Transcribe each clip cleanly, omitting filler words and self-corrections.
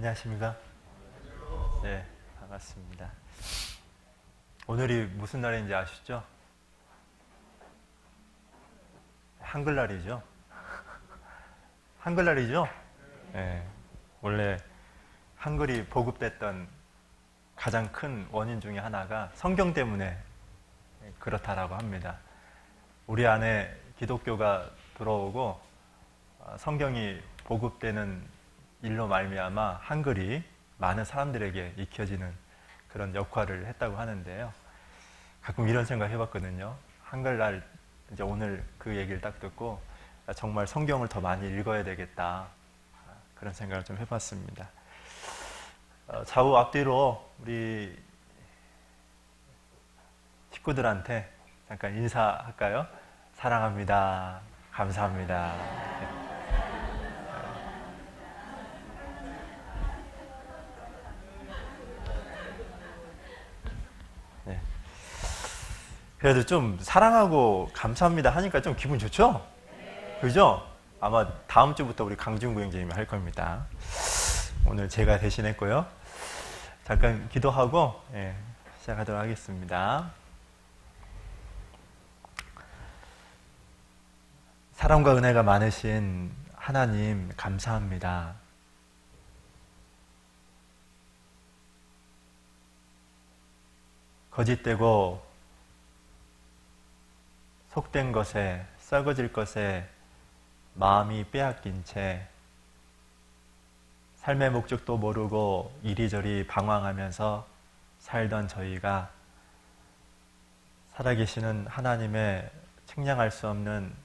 안녕하십니까? 네, 반갑습니다. 오늘이 무슨 날인지 아시죠? 한글날이죠? 한글날이죠? 네, 원래 한글이 보급됐던 가장 큰 원인 중에 하나가 성경 때문에 그렇다라고 합니다. 우리 안에 기독교가 들어오고 성경이 보급되는 일로 말미암아 한글이 많은 사람들에게 익혀지는 그런 역할을 했다고 하는데요. 가끔 이런 생각 해봤거든요. 한글날 이제 오늘 그 얘기를 딱 듣고 정말 성경을 더 많이 읽어야 되겠다, 그런 생각을 좀 해봤습니다. 좌우 앞뒤로 우리 식구들한테 잠깐 인사할까요? 사랑합니다. 감사합니다. 네. 그래도 좀 사랑하고 감사합니다 하니까 좀 기분 좋죠? 그죠? 아마 다음 주부터 우리 강준구 형제님이 할 겁니다. 오늘 제가 대신했고요. 잠깐 기도하고 시작하도록 하겠습니다. 사랑과 은혜가 많으신 하나님 감사합니다. 거짓되고 속된 것에, 썩어질 것에 마음이 빼앗긴 채 삶의 목적도 모르고 이리저리 방황하면서 살던 저희가 살아계시는 하나님의 측량할 수 없는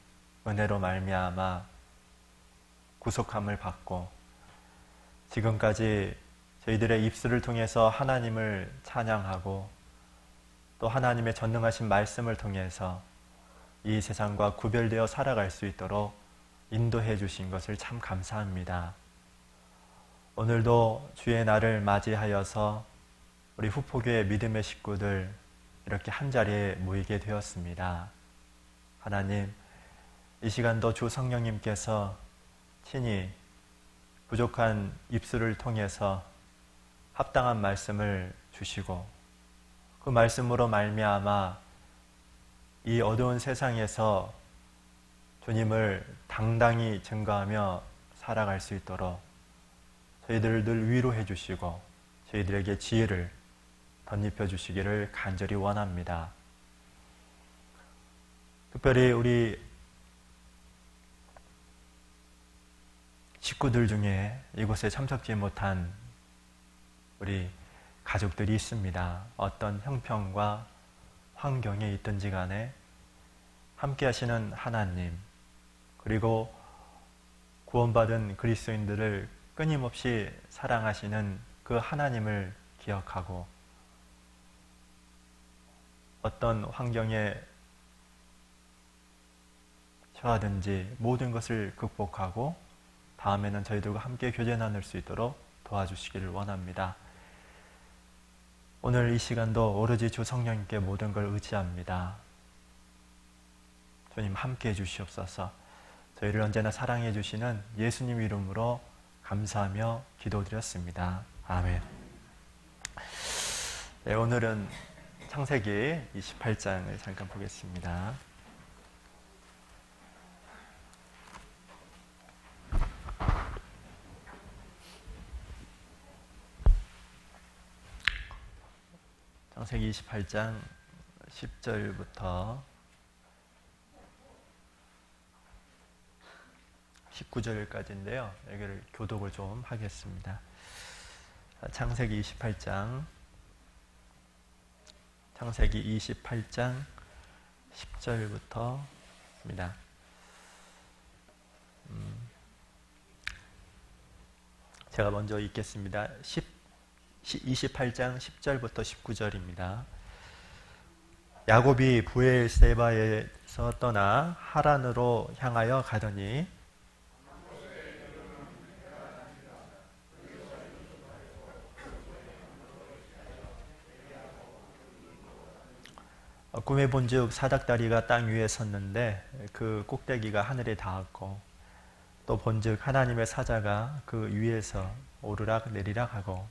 은혜로 말미암아 구속함을 받고 지금까지 저희들의 입술을 통해서 하나님을 찬양하고 또 하나님의 전능하신 말씀을 통해서 이 세상과 구별되어 살아갈 수 있도록 인도해 주신 것을 참 감사합니다. 오늘도 주의 날을 맞이하여서 우리 후포교회 믿음의 식구들 이렇게 한자리에 모이게 되었습니다. 하나님, 이 시간도 주 성령님께서 친히 부족한 입술을 통해서 합당한 말씀을 주시고 그 말씀으로 말미암아 이 어두운 세상에서 주님을 당당히 증거하며 살아갈 수 있도록 저희들을 늘 위로해 주시고 저희들에게 지혜를 덧입혀 주시기를 간절히 원합니다. 특별히 우리 식구들 중에 이곳에 참석지 못한 우리 가족들이 있습니다. 어떤 형편과 환경에 있든지 간에 함께 하시는 하나님, 그리고 구원받은 그리스도인들을 끊임없이 사랑하시는 그 하나님을 기억하고 어떤 환경에 처하든지 모든 것을 극복하고 다음에는 저희들과 함께 교제 나눌 수 있도록 도와주시기를 원합니다. 오늘 이 시간도 오로지 주 성령님께 모든 걸 의지합니다. 주님 함께 해주시옵소서. 저희를 언제나 사랑해 주시는 예수님 이름으로 감사하며 기도드렸습니다. 아멘. 네, 오늘은 창세기 28장을 잠깐 보겠습니다. 창세기 28장 10절부터 19절까지인데요. 여기를 교독을 좀 하겠습니다. 창세기 28장 10절부터입니다. 제가 먼저 읽겠습니다. 28장 10절부터 19절입니다. 야곱이 브엘세바에서 떠나 하란으로 향하여 가더니 꿈에 본즉 사닥다리가 땅 위에 섰는데 그 꼭대기가 하늘에 닿았고 또 본즉 하나님의 사자가 그 위에서 오르락 내리락 하고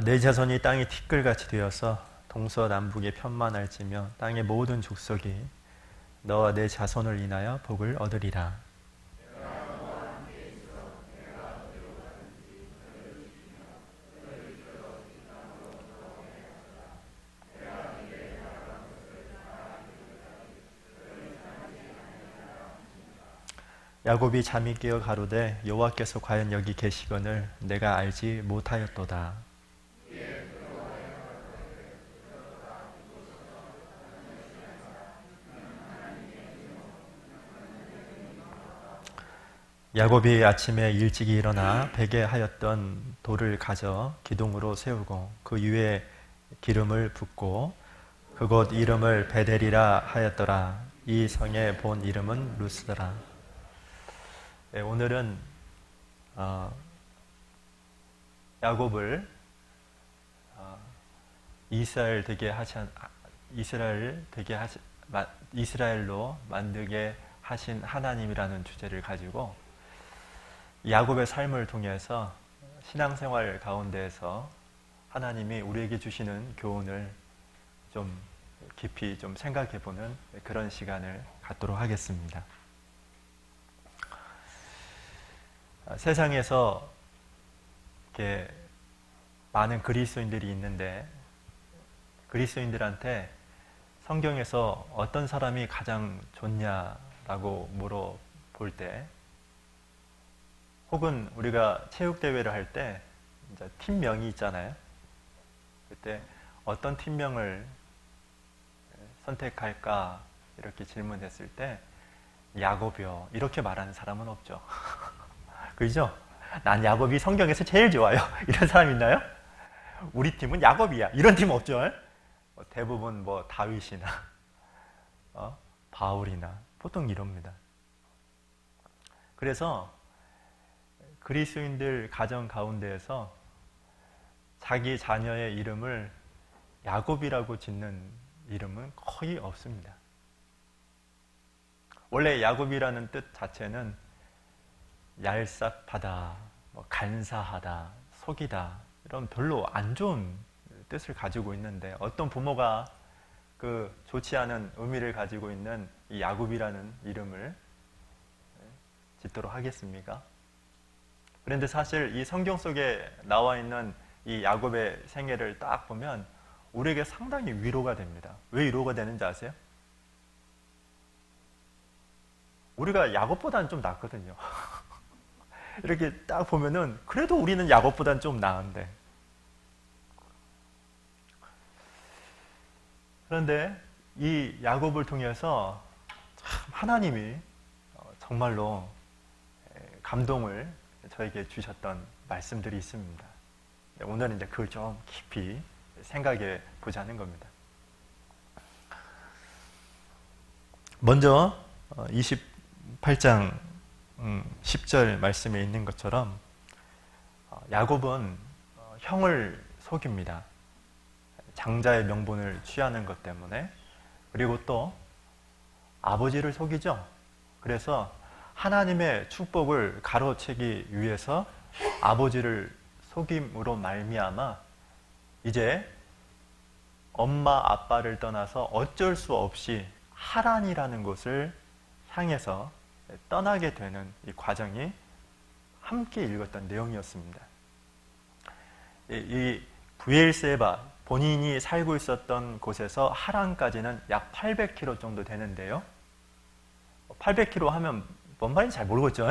내 자손이 땅이 티끌같이 되어서 동서남북에 편만할지며 땅의 모든 족속이 너와 내 자손을 인하여 복을 얻으리라. 야곱이 잠이 깨어 가로되 여호와께서 과연 여기 계시거늘 내가 알지 못하였도다. 야곱이 아침에 일찍이 일어나 베게 하였던 돌을 가져 기둥으로 세우고 그 위에 기름을 붓고 그곳 이름을 베델이라 하였더라. 이 성의 본 이름은 루스더라. 네, 오늘은 야곱을 이스라엘로 만들게 하신 하나님이라는 주제를 가지고 야곱의 삶을 통해서 신앙생활 가운데에서 하나님이 우리에게 주시는 교훈을 좀 깊이 좀 생각해보는 그런 시간을 갖도록 하겠습니다. 세상에서 이렇게 많은 그리스도인들이 있는데 그리스도인들한테 성경에서 어떤 사람이 가장 좋냐라고 물어볼 때 혹은 우리가 체육대회를 할 때 팀명이 있잖아요. 그때 어떤 팀명을 선택할까 이렇게 질문했을 때 야곱이요 이렇게 말하는 사람은 없죠. 그죠? 난 야곱이 성경에서 제일 좋아요. 이런 사람 있나요? 우리 팀은 야곱이야. 이런 팀 없죠? 대부분 다윗이나 바울이나 보통 이럽니다. 그래서 그리스도인들 가정 가운데에서 자기 자녀의 이름을 야곱이라고 짓는 이름은 거의 없습니다. 원래 야곱이라는 뜻 자체는 얄싹하다, 간사하다, 속이다 이런 별로 안 좋은 뜻을 가지고 있는데 어떤 부모가 그 좋지 않은 의미를 가지고 있는 이 야곱이라는 이름을 짓도록 하겠습니까? 그런데 사실 이 성경 속에 나와 있는 이 야곱의 생애를 딱 보면 우리에게 상당히 위로가 됩니다. 왜 위로가 되는지 아세요? 우리가 야곱보다는 좀 낫거든요. 이렇게 딱 보면은 그래도 우리는 야곱보다는 좀 나은데 그런데 이 야곱을 통해서 참 하나님이 정말로 감동을 저에게 주셨던 말씀들이 있습니다. 오늘은 이제 그걸 좀 깊이 생각해 보자는 겁니다. 먼저 28장 10절 말씀에 있는 것처럼 야곱은 형을 속입니다. 장자의 명분을 취하는 것 때문에. 그리고 또 아버지를 속이죠. 그래서 하나님의 축복을 가로채기 위해서 아버지를 속임으로 말미암아 이제 엄마 아빠를 떠나서 어쩔 수 없이 하란이라는 곳을 향해서 떠나게 되는 이 과정이 함께 읽었던 내용이었습니다. 이 브엘세바 본인이 살고 있었던 곳에서 하란까지는 약 800km 정도 되는데요. 800km 하면 뭔 말인지 잘 모르겠죠?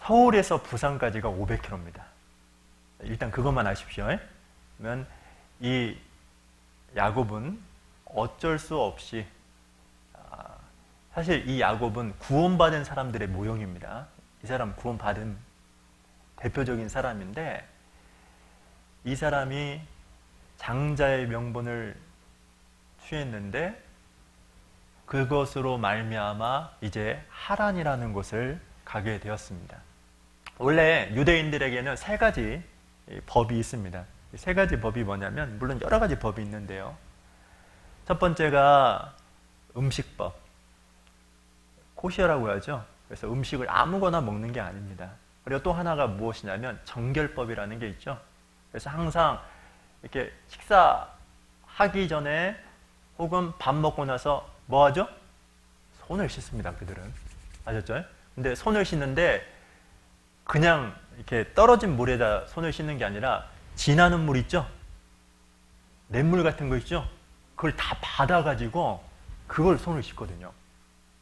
서울에서 부산까지가 500km입니다. 일단 그것만 아십시오. 그러면 이 야곱은 어쩔 수 없이 사실 이 야곱은 구원받은 사람들의 모형입니다. 이 사람 구원받은 대표적인 사람인데 이 사람이 장자의 명분을 취했는데 그것으로 말미암아 이제 하란이라는 곳을 가게 되었습니다. 원래 유대인들에게는 세 가지 법이 있습니다. 세 가지 법이 뭐냐면, 물론 여러 가지 법이 있는데요. 첫 번째가 음식법, 코시어라고 하죠. 그래서 음식을 아무거나 먹는 게 아닙니다. 그리고 또 하나가 무엇이냐면 정결법이라는 게 있죠. 그래서 항상 이렇게 식사하기 전에 혹은 밥 먹고 나서 뭐 하죠? 손을 씻습니다, 그들은. 아셨죠? 근데 손을 씻는데 그냥 이렇게 떨어진 물에다 손을 씻는 게 아니라 지나는 물 있죠? 냇물 같은 거 있죠? 그걸 다 받아가지고 그걸 손을 씻거든요.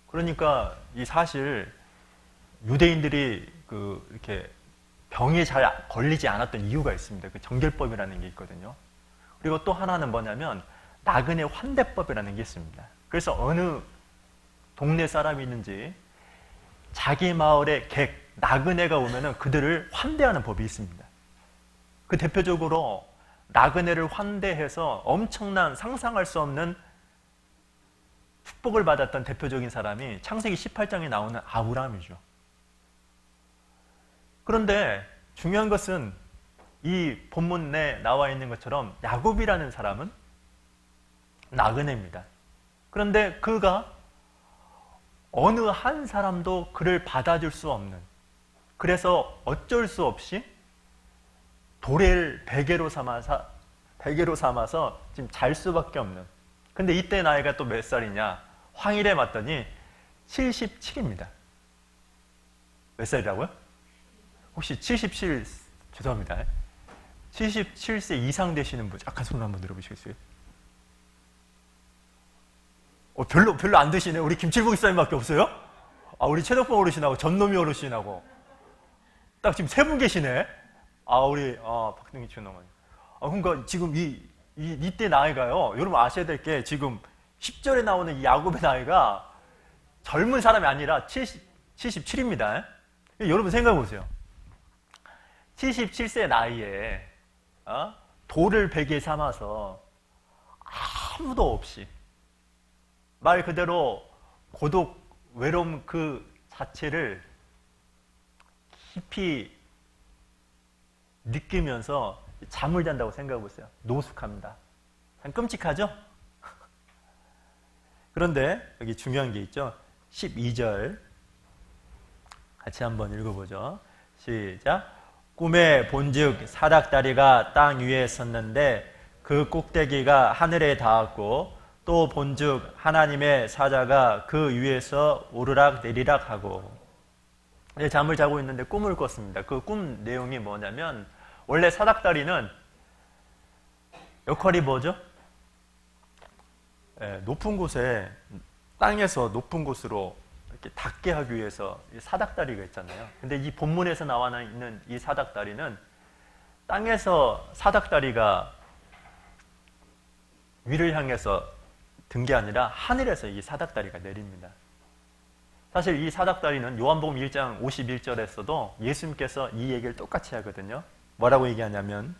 그러니까 이 사실 유대인들이 이렇게 병에 잘 걸리지 않았던 이유가 있습니다. 그 정결법이라는 게 있거든요. 그리고 또 하나는 뭐냐면 나그네 환대법이라는 게 있습니다. 그래서 어느 동네 사람이 있는지 자기 마을에 나그네가 오면은 그들을 환대하는 법이 있습니다. 그 대표적으로 나그네를 환대해서 엄청난 상상할 수 없는 축복을 받았던 대표적인 사람이 창세기 18장에 나오는 아브라함이죠. 그런데 중요한 것은 이 본문에 나와 있는 것처럼 야곱이라는 사람은 나그네입니다. 그런데 그가 어느 한 사람도 그를 받아줄 수 없는, 그래서 어쩔 수 없이 돌을 베개로 삼아서 지금 잘 수밖에 없는. 근데 이때 나이가 또 몇 살이냐? 황일에 맞더니 77입니다. 몇 살이라고요? 혹시 77, 죄송합니다. 77세 이상 되시는 분, 약간 손 한번 들어보시겠어요? 별로 안 드시네. 우리 김칠복 기사님밖에 없어요? 우리 최덕봉 어르신하고 전노미 어르신하고 딱 지금 세 분 계시네. 우리 박등희 최노머니. 그러니까 지금 이때 나이가요. 여러분 아셔야 될 게, 지금 10절에 나오는 이 야곱의 나이가 젊은 사람이 아니라 77입니다. 여러분 생각해 보세요. 77세 나이에 돌을 베개 삼아서 아무도 없이, 말 그대로 고독, 외로움 그 자체를 깊이 느끼면서 잠을 잔다고 생각해 보세요. 노숙합니다. 참 끔찍하죠? 그런데 여기 중요한 게 있죠. 12절 같이 한번 읽어보죠. 시작. 꿈에 본즉 사닥다리가 땅 위에 섰는데 그 꼭대기가 하늘에 닿았고, 또 본즉 하나님의 사자가 그 위에서 오르락 내리락 하고. 잠을 자고 있는데 꿈을 꿨습니다. 그 꿈 내용이 뭐냐면, 원래 사닥다리는 역할이 뭐죠? 높은 곳에, 땅에서 높은 곳으로 이렇게 닿게 하기 위해서 사닥다리가 있잖아요. 근데 이 본문에서 나와 있는 이 사닥다리는 땅에서 사닥다리가 위를 향해서 든 게 아니라 하늘에서 이 사닥다리가 내립니다. 사실 이 사닥다리는 요한복음 1장 51절에서도 예수님께서 이 얘기를 똑같이 하거든요. 뭐라고 얘기하냐면,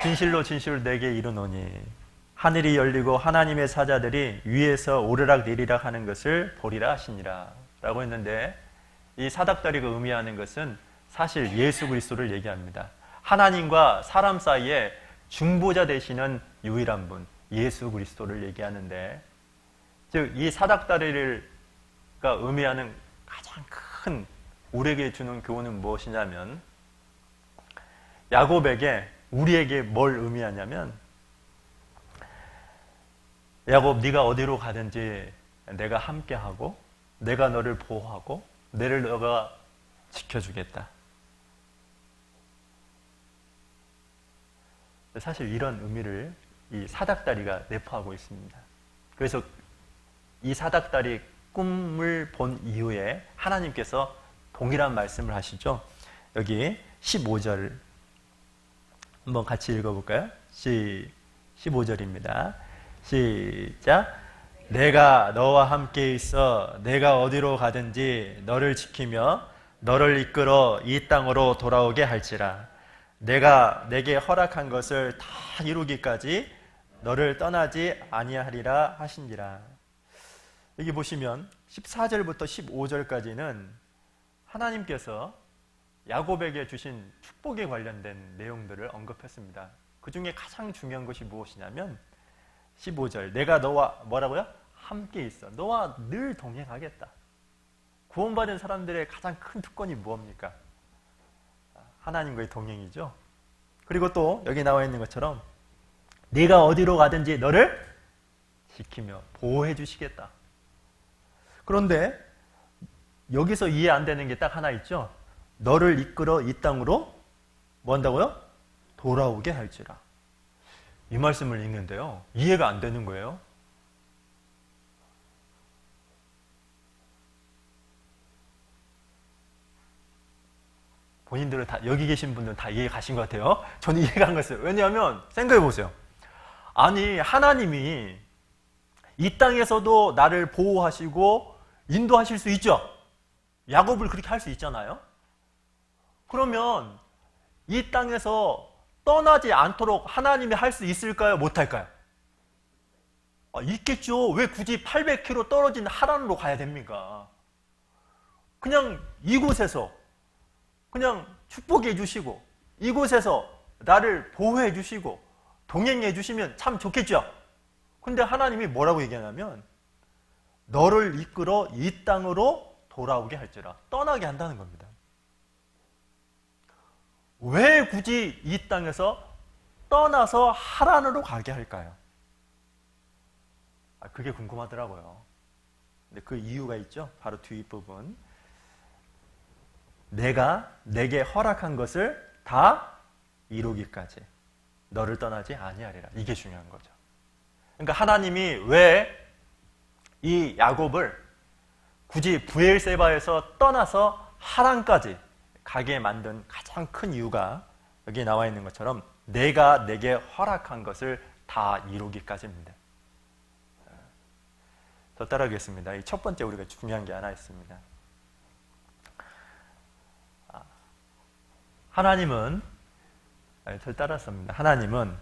진실로 진실로 내게 이르노니 하늘이 열리고 하나님의 사자들이 위에서 오르락 내리락 하는 것을 보리라 하시니라 라고 했는데, 이 사닥다리가 의미하는 것은 사실 예수 그리스도를 얘기합니다. 하나님과 사람 사이에 중보자 되시는 유일한 분, 예수 그리스도를 얘기하는데, 즉 이 사닥다리가 의미하는 가장 큰 우리에게 주는 교훈은 무엇이냐면, 야곱에게, 우리에게 뭘 의미하냐면, 야곱, 네가 어디로 가든지 내가 함께하고 내가 너를 보호하고 너를 너가 지켜주겠다. 사실 이런 의미를 이 사닥다리가 내포하고 있습니다. 그래서 이 사닥다리 꿈을 본 이후에 하나님께서 동일한 말씀을 하시죠. 여기 15절 한번 같이 읽어볼까요? 15절입니다. 시작. 내가 너와 함께 있어 내가 어디로 가든지 너를 지키며 너를 이끌어 이 땅으로 돌아오게 할지라. 내가 내게 허락한 것을 다 이루기까지 너를 떠나지 아니하리라 하신지라. 여기 보시면 14절부터 15절까지는 하나님께서 야곱에게 주신 축복에 관련된 내용들을 언급했습니다. 그 중에 가장 중요한 것이 무엇이냐면 15절, 내가 너와 뭐라고요? 함께 있어. 너와 늘 동행하겠다. 구원받은 사람들의 가장 큰 특권이 무엇입니까? 하나님과의 동행이죠. 그리고 또 여기 나와 있는 것처럼 네가 어디로 가든지 너를 지키며 보호해 주시겠다. 그런데 여기서 이해 안 되는 게 딱 하나 있죠. 너를 이끌어 이 땅으로 뭐 한다고요? 돌아오게 할지라. 이 말씀을 읽는데요, 이해가 안 되는 거예요. 본인들은 다, 여기 계신 분들은 다 이해 가신 것 같아요. 저는 이해가 안 갔어요. 왜냐하면 생각해 보세요. 아니, 하나님이 이 땅에서도 나를 보호하시고 인도하실 수 있죠. 야곱을 그렇게 할 수 있잖아요. 그러면 이 땅에서 떠나지 않도록 하나님이 할 수 있을까요? 못할까요? 있겠죠. 왜 굳이 800km 떨어진 하란으로 가야 됩니까? 그냥 이곳에서 그냥 축복해 주시고 이곳에서 나를 보호해 주시고 동행해 주시면 참 좋겠죠. 근데 하나님이 뭐라고 얘기하냐면 너를 이끌어 이 땅으로 돌아오게 할지라. 떠나게 한다는 겁니다. 왜 굳이 이 땅에서 떠나서 하란으로 가게 할까요? 그게 궁금하더라고요. 근데 그 이유가 있죠. 바로 뒷부분. 내가 내게 허락한 것을 다 이루기까지 너를 떠나지 아니하리라. 이게 중요한 거죠. 그러니까 하나님이 왜 이 야곱을 굳이 브엘세바에서 떠나서 하란까지 가게 만든 가장 큰 이유가 여기 나와 있는 것처럼 내가 내게 허락한 것을 다 이루기까지입니다. 더 따라하겠습니다. 이 첫 번째 우리가 중요한 게 하나 있습니다. 하나님은 절 따랐습니다. 하나님은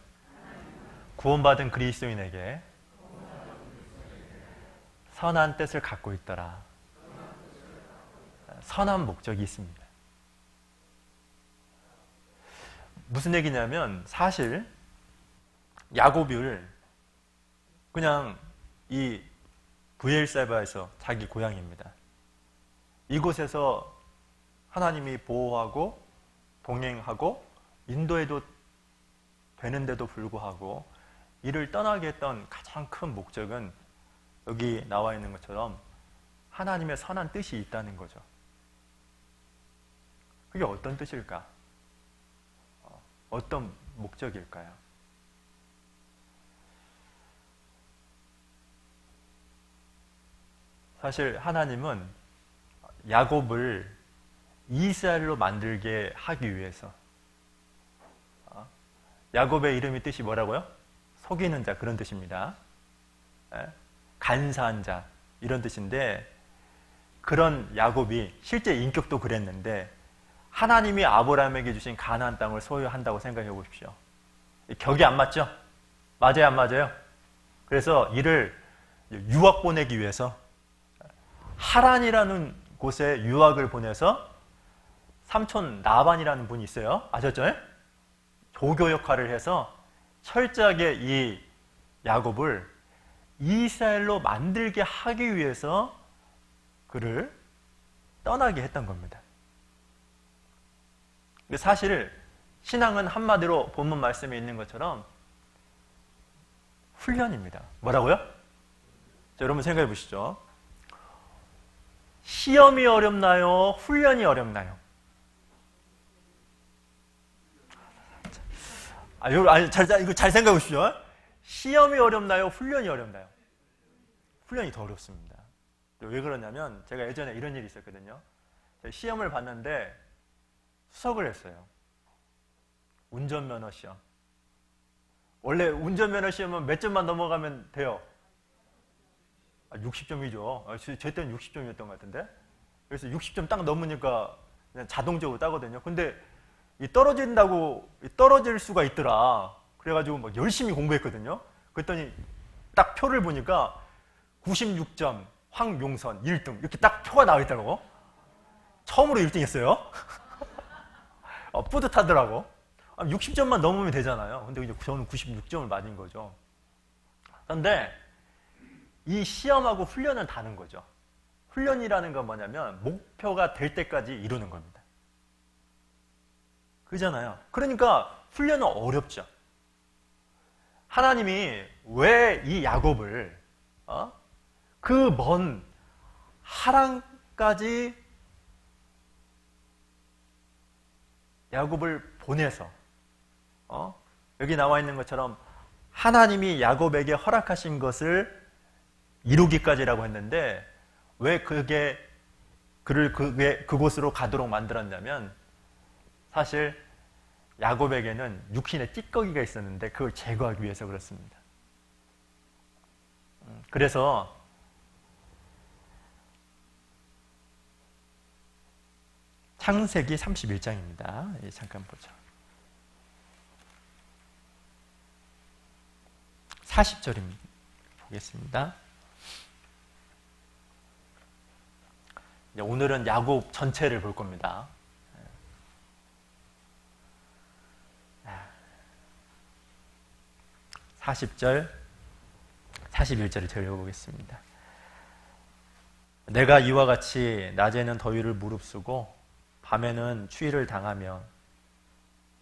구원받은 그리스도인에게 선한 뜻을 갖고 있더라. 선한 목적이 있습니다. 무슨 얘기냐면 사실 야곱을 그냥 이 브엘세바에서 자기 고향입니다. 이곳에서 하나님이 보호하고 동행하고 인도해도 되는데도 불구하고 이를 떠나게 했던 가장 큰 목적은 여기 나와 있는 것처럼 하나님의 선한 뜻이 있다는 거죠. 그게 어떤 뜻일까? 어떤 목적일까요? 사실 하나님은 야곱을 이스라엘로 만들게 하기 위해서, 야곱의 이름이 뜻이 뭐라고요? 속이는 자, 그런 뜻입니다. 간사한 자, 이런 뜻인데, 그런 야곱이 실제 인격도 그랬는데 하나님이 아브라함에게 주신 가나안 땅을 소유한다고 생각해 보십시오. 격이 안 맞죠? 맞아요, 안 맞아요? 그래서 이를 유학 보내기 위해서 하란이라는 곳에 유학을 보내서 삼촌 나반이라는 분이 있어요. 아셨죠? 조교 역할을 해서 철저하게 이 야곱을 이스라엘로 만들게 하기 위해서 그를 떠나게 했던 겁니다. 사실 신앙은 한마디로 본문 말씀에 있는 것처럼 훈련입니다. 뭐라고요? 자, 여러분 생각해 보시죠. 시험이 어렵나요? 훈련이 어렵나요? 이거 잘 생각해 보시죠. 시험이 어렵나요? 훈련이 어렵나요? 훈련이 더 어렵습니다. 왜 그러냐면 제가 예전에 이런 일이 있었거든요. 제가 시험을 봤는데 수석을 했어요. 운전면허 시험. 원래 운전면허 시험은 몇 점만 넘어가면 돼요? 60점이죠. 제 때는 60점이었던 것 같은데. 그래서 60점 딱 넘으니까 그냥 자동적으로 따거든요. 근데 떨어질 수가 있더라. 그래가지고 막 열심히 공부했거든요. 그랬더니 딱 표를 보니까 96점, 황용선 1등 이렇게 딱 표가 나와 있더라고. 처음으로 1등 했어요. 뿌듯하더라고. 60점만 넘으면 되잖아요. 근데 이제 저는 96점을 맞은 거죠. 그런데 이 시험하고 훈련은 다른 거죠. 훈련이라는 건 뭐냐면 목표가 될 때까지 이루는 겁니다. 그잖아요. 그러니까 훈련은 어렵죠. 하나님이 왜 이 야곱을 그 먼 하란까지 야곱을 보내서 여기 나와 있는 것처럼 하나님이 야곱에게 허락하신 것을 이루기까지라고 했는데 왜 그를 그곳으로 가도록 만들었냐면 사실 야곱에게는 육신의 찌꺼기가 있었는데 그걸 제거하기 위해서 그렇습니다. 그래서 창세기 31장입니다. 잠깐 보죠. 40절입니다. 보겠습니다. 오늘은 야곱 전체를 볼 겁니다. 40절, 41절을 제가 읽어보겠습니다. 내가 이와 같이 낮에는 더위를 무릅쓰고 밤에는 추위를 당하며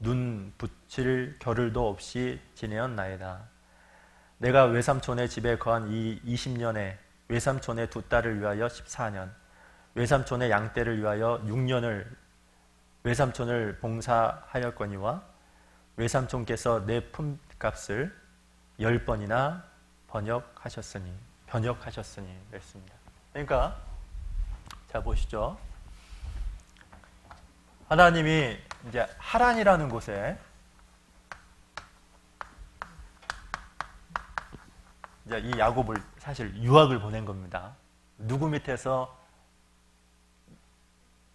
눈 붙일 겨를도 없이 지내었나이다. 내가 외삼촌의 집에 거한 이 20년에 외삼촌의 두 딸을 위하여 14년, 외삼촌의 양떼를 위하여 6년을 외삼촌을 봉사하였거니와 외삼촌께서 내 품값을 10번이나 번역하셨으니 그랬습니다. 그러니까 자 보시죠. 하나님이 이제 하란이라는 곳에 이제 이 야곱을 사실 유학을 보낸 겁니다. 누구 밑에서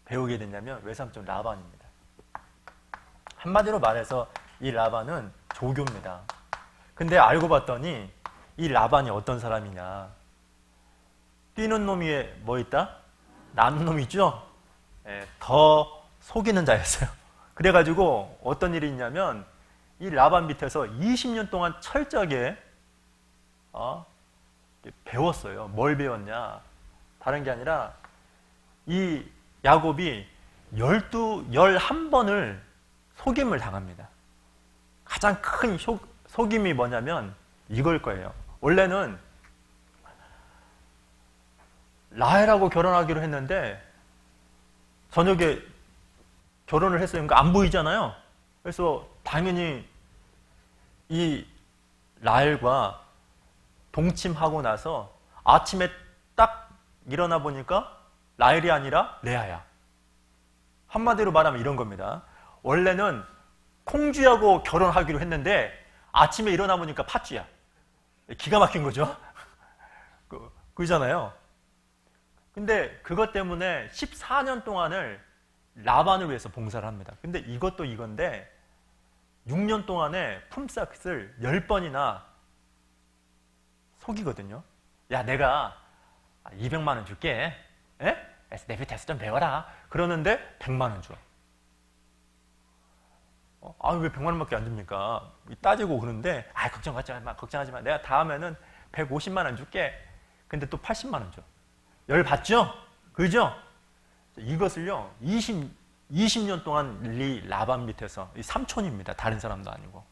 배우게 됐냐면 외삼촌 라반입니다. 한마디로 말해서 이 라반은 조교입니다. 근데 알고 봤더니 이 라반이 어떤 사람이냐. 뛰는 놈이 뭐 있다? 나는 놈 있죠? 더 속이는 자였어요. 그래가지고 어떤 일이 있냐면 이 라반 밑에서 20년 동안 철저하게 배웠어요. 뭘 배웠냐? 다른 게 아니라 이 야곱이 11번을 속임을 당합니다. 가장 큰 속임이 뭐냐면 이걸 거예요. 원래는 라헬하고 결혼하기로 했는데 저녁에 결혼을 했어요. 그러니까 안 보이잖아요. 그래서 당연히 이 라헬과 동침하고 나서 아침에 딱 일어나 보니까 라헬이 아니라 레아야. 한마디로 말하면 이런 겁니다. 원래는 콩쥐하고 결혼하기로 했는데 아침에 일어나 보니까 팥쥐야. 기가 막힌 거죠. 그잖아요. 근데 그것 때문에 14년 동안을 라반을 위해서 봉사를 합니다. 근데 이것도 이건데 6년 동안에 품삯을 10번이나 속이거든요. 야, 내가 200만 원 줄게. 내 밑에서 좀 배워라. 그러는데 100만 원 줘. 왜 100만 원밖에 안 줍니까? 따지고 그러는데 걱정하지 마. 내가 다음에는 150만 원 줄게. 근데 또 80만 원 줘. 열 받죠? 그죠? 이것을요 20년 동안 이 라반 밑에서 이 삼촌입니다. 다른 사람도 아니고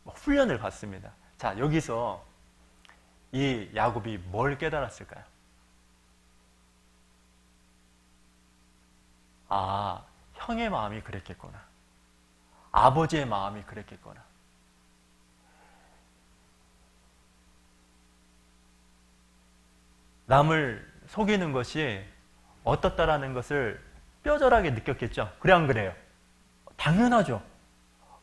훈련을 받습니다. 자, 여기서 이 야곱이 뭘 깨달았을까요? 형의 마음이 그랬겠구나. 아버지의 마음이 그랬겠구나. 남을 속이는 것이 어떻다라는 것을 뼈저하게 느꼈겠죠. 그래 안 그래요? 당연하죠.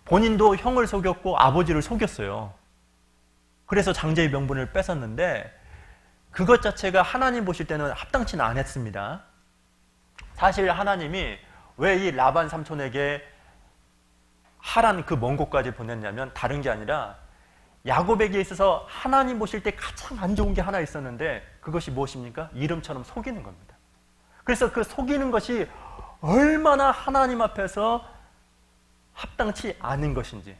본인도 형을 속였고 아버지를 속였어요. 그래서 장제의 명분을 뺏었는데 그것 자체가 하나님 보실 때는 합당치는 않았습니다. 사실 하나님이 왜 이 라반 삼촌에게 하란 그 먼 곳까지 보냈냐면 다른 게 아니라 야곱에게 있어서 하나님 보실 때 가장 안 좋은 게 하나 있었는데 그것이 무엇입니까? 이름처럼 속이는 겁니다. 그래서 그 속이는 것이 얼마나 하나님 앞에서 합당치 않은 것인지,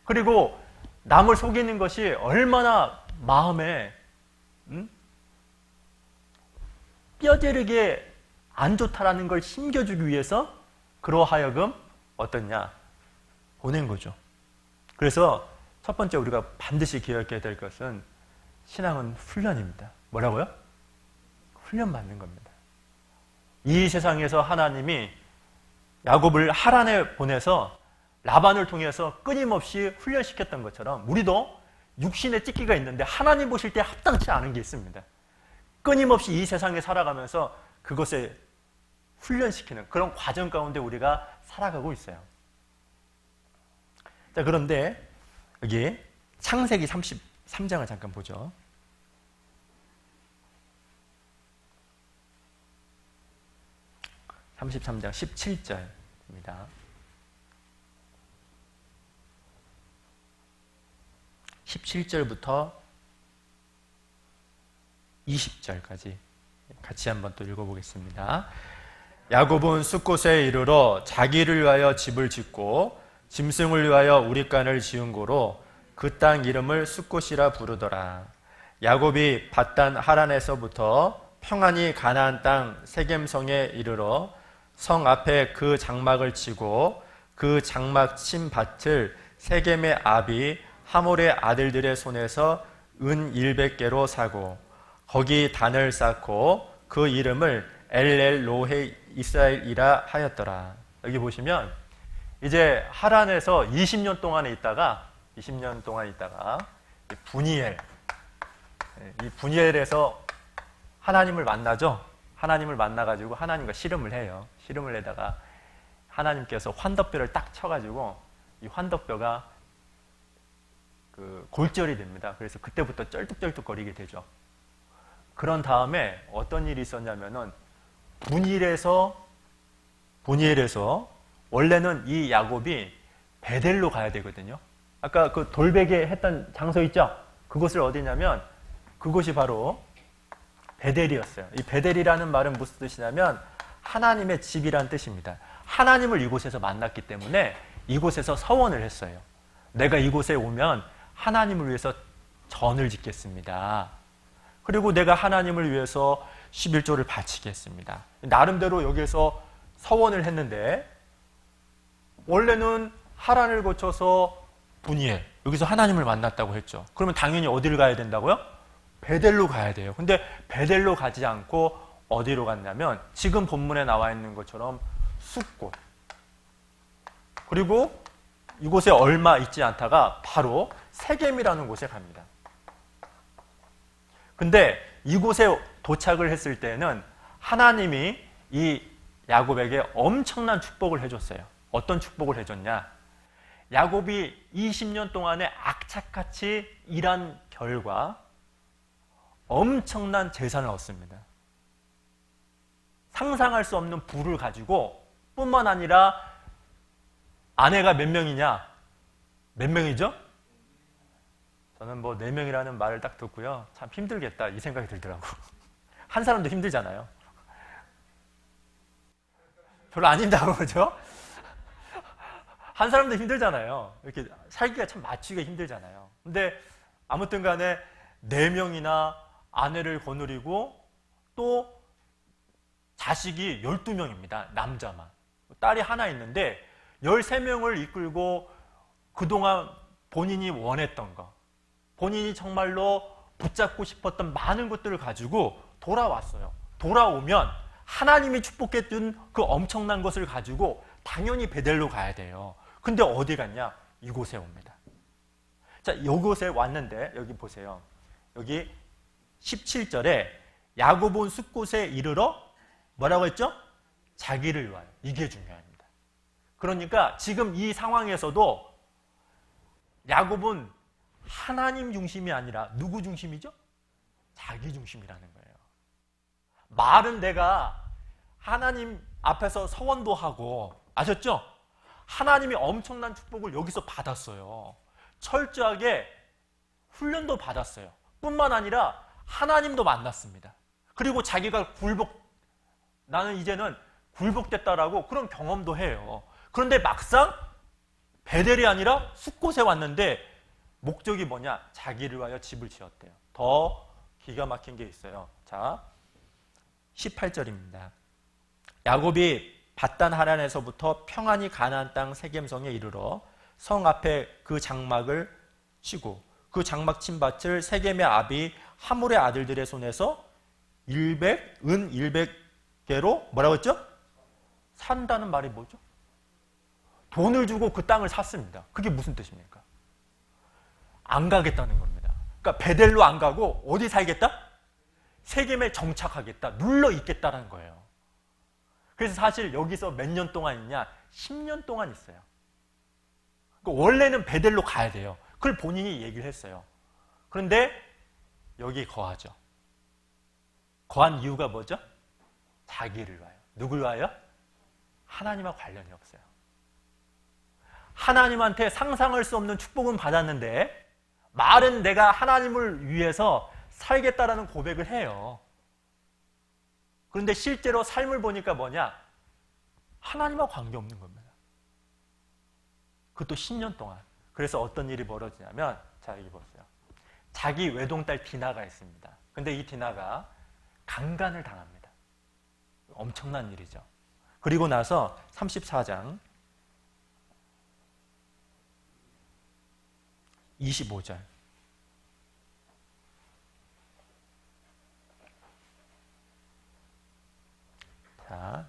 그리고 남을 속이는 것이 얼마나 마음에 뼈저리게 안 좋다라는 걸 심겨주기 위해서 그러하여금 어떻냐? 보낸 거죠. 그래서 첫 번째 우리가 반드시 기억해야 될 것은 신앙은 훈련입니다. 뭐라고요? 훈련 받는 겁니다. 이 세상에서 하나님이 야곱을 하란에 보내서 라반을 통해서 끊임없이 훈련시켰던 것처럼 우리도 육신의 찢기가 있는데 하나님 보실 때 합당치 않은 게 있습니다. 끊임없이 이 세상에 살아가면서 그것에 훈련시키는 그런 과정 가운데 우리가 살아가고 있어요. 자, 그런데 여기 창세기 33장을 잠깐 보죠. (33장) 17절입니다. 17절부터 20절까지 같이 한번 또 읽어보겠습니다. 야곱은 숫곳에 이르러 자기를 위하여 집을 짓고 짐승을 위하여 우릿간을 지은 고로 그 땅 이름을 숫곳이라 부르더라. 야곱이 밧단 하란에서부터 평안히 가나안 땅 세겜성에 이르러 성 앞에 그 장막을 치고 그 장막 친 밭을 세겜의 아비 하몰의 아들들의 손에서 은 100개로 사고 거기 단을 쌓고 그 이름을 엘렐로헤 이스라엘이라 하였더라. 여기 보시면 이제 하란에서 20년 동안 있다가 분이엘, 이 분이엘에서 하나님을 만나죠. 하나님을 만나가지고 하나님과 씨름을 해요. 씨름을 해다가 하나님께서 환덕뼈를 딱 쳐가지고 이 환덕뼈가 그 골절이 됩니다. 그래서 그때부터 쩔뚝쩔뚝거리게 되죠. 그런 다음에 어떤 일이 있었냐면은 분이엘에서 원래는 이 야곱이 베델로 가야 되거든요. 아까 그 돌베개 했던 장소 있죠? 그곳을 어디냐면 그곳이 바로 베델이었어요. 이 베델이라는 말은 무슨 뜻이냐면 하나님의 집이란 뜻입니다. 하나님을 이곳에서 만났기 때문에 이곳에서 서원을 했어요. 내가 이곳에 오면 하나님을 위해서 전을 짓겠습니다. 그리고 내가 하나님을 위해서 11조를 바치겠습니다. 나름대로 여기에서 서원을 했는데 원래는 하란을 거쳐서 분이엘, 여기서 하나님을 만났다고 했죠. 그러면 당연히 어디를 가야 된다고요? 베델로 가야 돼요. 근데 베델로 가지 않고 어디로 갔냐면 지금 본문에 나와 있는 것처럼 숫곳, 그리고 이곳에 얼마 있지 않다가 바로 세겜이라는 곳에 갑니다. 근데 이곳에 도착을 했을 때는 하나님이 이 야곱에게 엄청난 축복을 해줬어요. 어떤 축복을 해줬냐? 야곱이 20년 동안에 악착같이 일한 결과 엄청난 재산을 얻습니다. 상상할 수 없는 부를 가지고 뿐만 아니라 아내가 몇 명이냐? 몇 명이죠? 저는 뭐 4명이라는 말을 딱 듣고요. 참 힘들겠다 이 생각이 들더라고. 한 사람도 힘들잖아요. 별로 안 힘들다고 그러죠? 한 사람도 힘들잖아요. 이렇게 살기가 참 맞추기가 힘들잖아요. 근데 아무튼 간에 4명이나 아내를 거느리고 또 자식이 12명입니다. 남자만. 딸이 하나 있는데 13명을 이끌고 그동안 본인이 원했던 거, 본인이 정말로 붙잡고 싶었던 많은 것들을 가지고 돌아왔어요. 돌아오면 하나님이 축복해 준 그 엄청난 것을 가지고 당연히 베델로 가야 돼요. 근데 어디 갔냐? 이곳에 옵니다. 자, 이곳에 왔는데 여기 보세요. 여기 17절에 야곱은 숫곳에 이르러 뭐라고 했죠? 자기를 위하여. 이게 중요합니다. 그러니까 지금 이 상황에서도 야곱은 하나님 중심이 아니라 누구 중심이죠? 자기 중심이라는 거예요. 말은 내가 하나님 앞에서 서원도 하고, 아셨죠? 하나님이 엄청난 축복을 여기서 받았어요. 철저하게 훈련도 받았어요. 뿐만 아니라 하나님도 만났습니다. 그리고 자기가 나는 이제는 굴복됐다라고 그런 경험도 해요. 그런데 막상 베델이 아니라 숫곳에 왔는데 목적이 뭐냐? 자기를 위하여 집을 지었대요. 더 기가 막힌 게 있어요. 자, 18절입니다. 야곱이 밧단 하란에서부터 평안히 가나안 땅 세겜성에 이르러 성 앞에 그 장막을 치고 그 장막 친 밭을 세겜의 아비 하물의 아들들의 손에서 은 100개로 뭐라고 했죠? 산다는 말이 뭐죠? 돈을 주고 그 땅을 샀습니다. 그게 무슨 뜻입니까? 안 가겠다는 겁니다. 그러니까 베델로 안 가고 어디 살겠다? 세겜에 정착하겠다. 눌러 있겠다는 거예요. 그래서 사실 여기서 몇 년 동안 있냐? 10년 동안 있어요. 그러니까 원래는 베델로 가야 돼요. 그걸 본인이 얘기를 했어요. 그런데 여기 거하죠. 거한 이유가 뭐죠? 자기를 위하여. 누굴 위하여? 하나님과 관련이 없어요. 하나님한테 상상할 수 없는 축복은 받았는데 말은 내가 하나님을 위해서 살겠다라는 고백을 해요. 그런데 실제로 삶을 보니까 뭐냐? 하나님과 관계없는 겁니다. 그것도 10년 동안. 그래서 어떤 일이 벌어지냐면, 자, 여기 보세요. 자기 외동딸 디나가 있습니다. 근데 이 디나가 강간을 당합니다. 엄청난 일이죠. 그리고 나서 34장 25절. 자,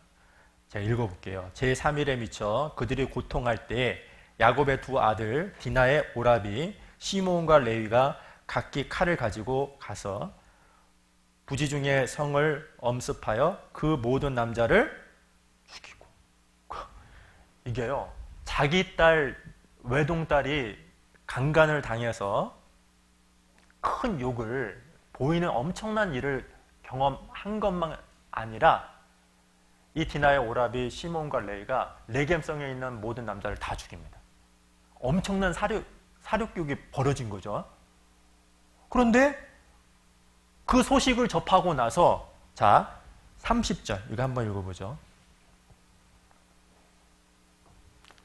제가 읽어볼게요. 제3일에 미쳐 그들이 고통할 때 야곱의 두 아들 디나의 오라비 시므온과 레위가 각기 칼을 가지고 가서 부지 중에 성을 엄습하여 그 모든 남자를 죽이고. 이게요, 자기 딸 외동딸이 강간을 당해서 큰 욕을 보이는 엄청난 일을 경험한 것만 아니라 이 디나의 오라비 시몬과 레이가 레겜성에 있는 모든 남자를 다 죽입니다. 엄청난 사륙욕이 벌어진 거죠. 그런데 그 소식을 접하고 나서, 자, 30절 이거 한번 읽어보죠.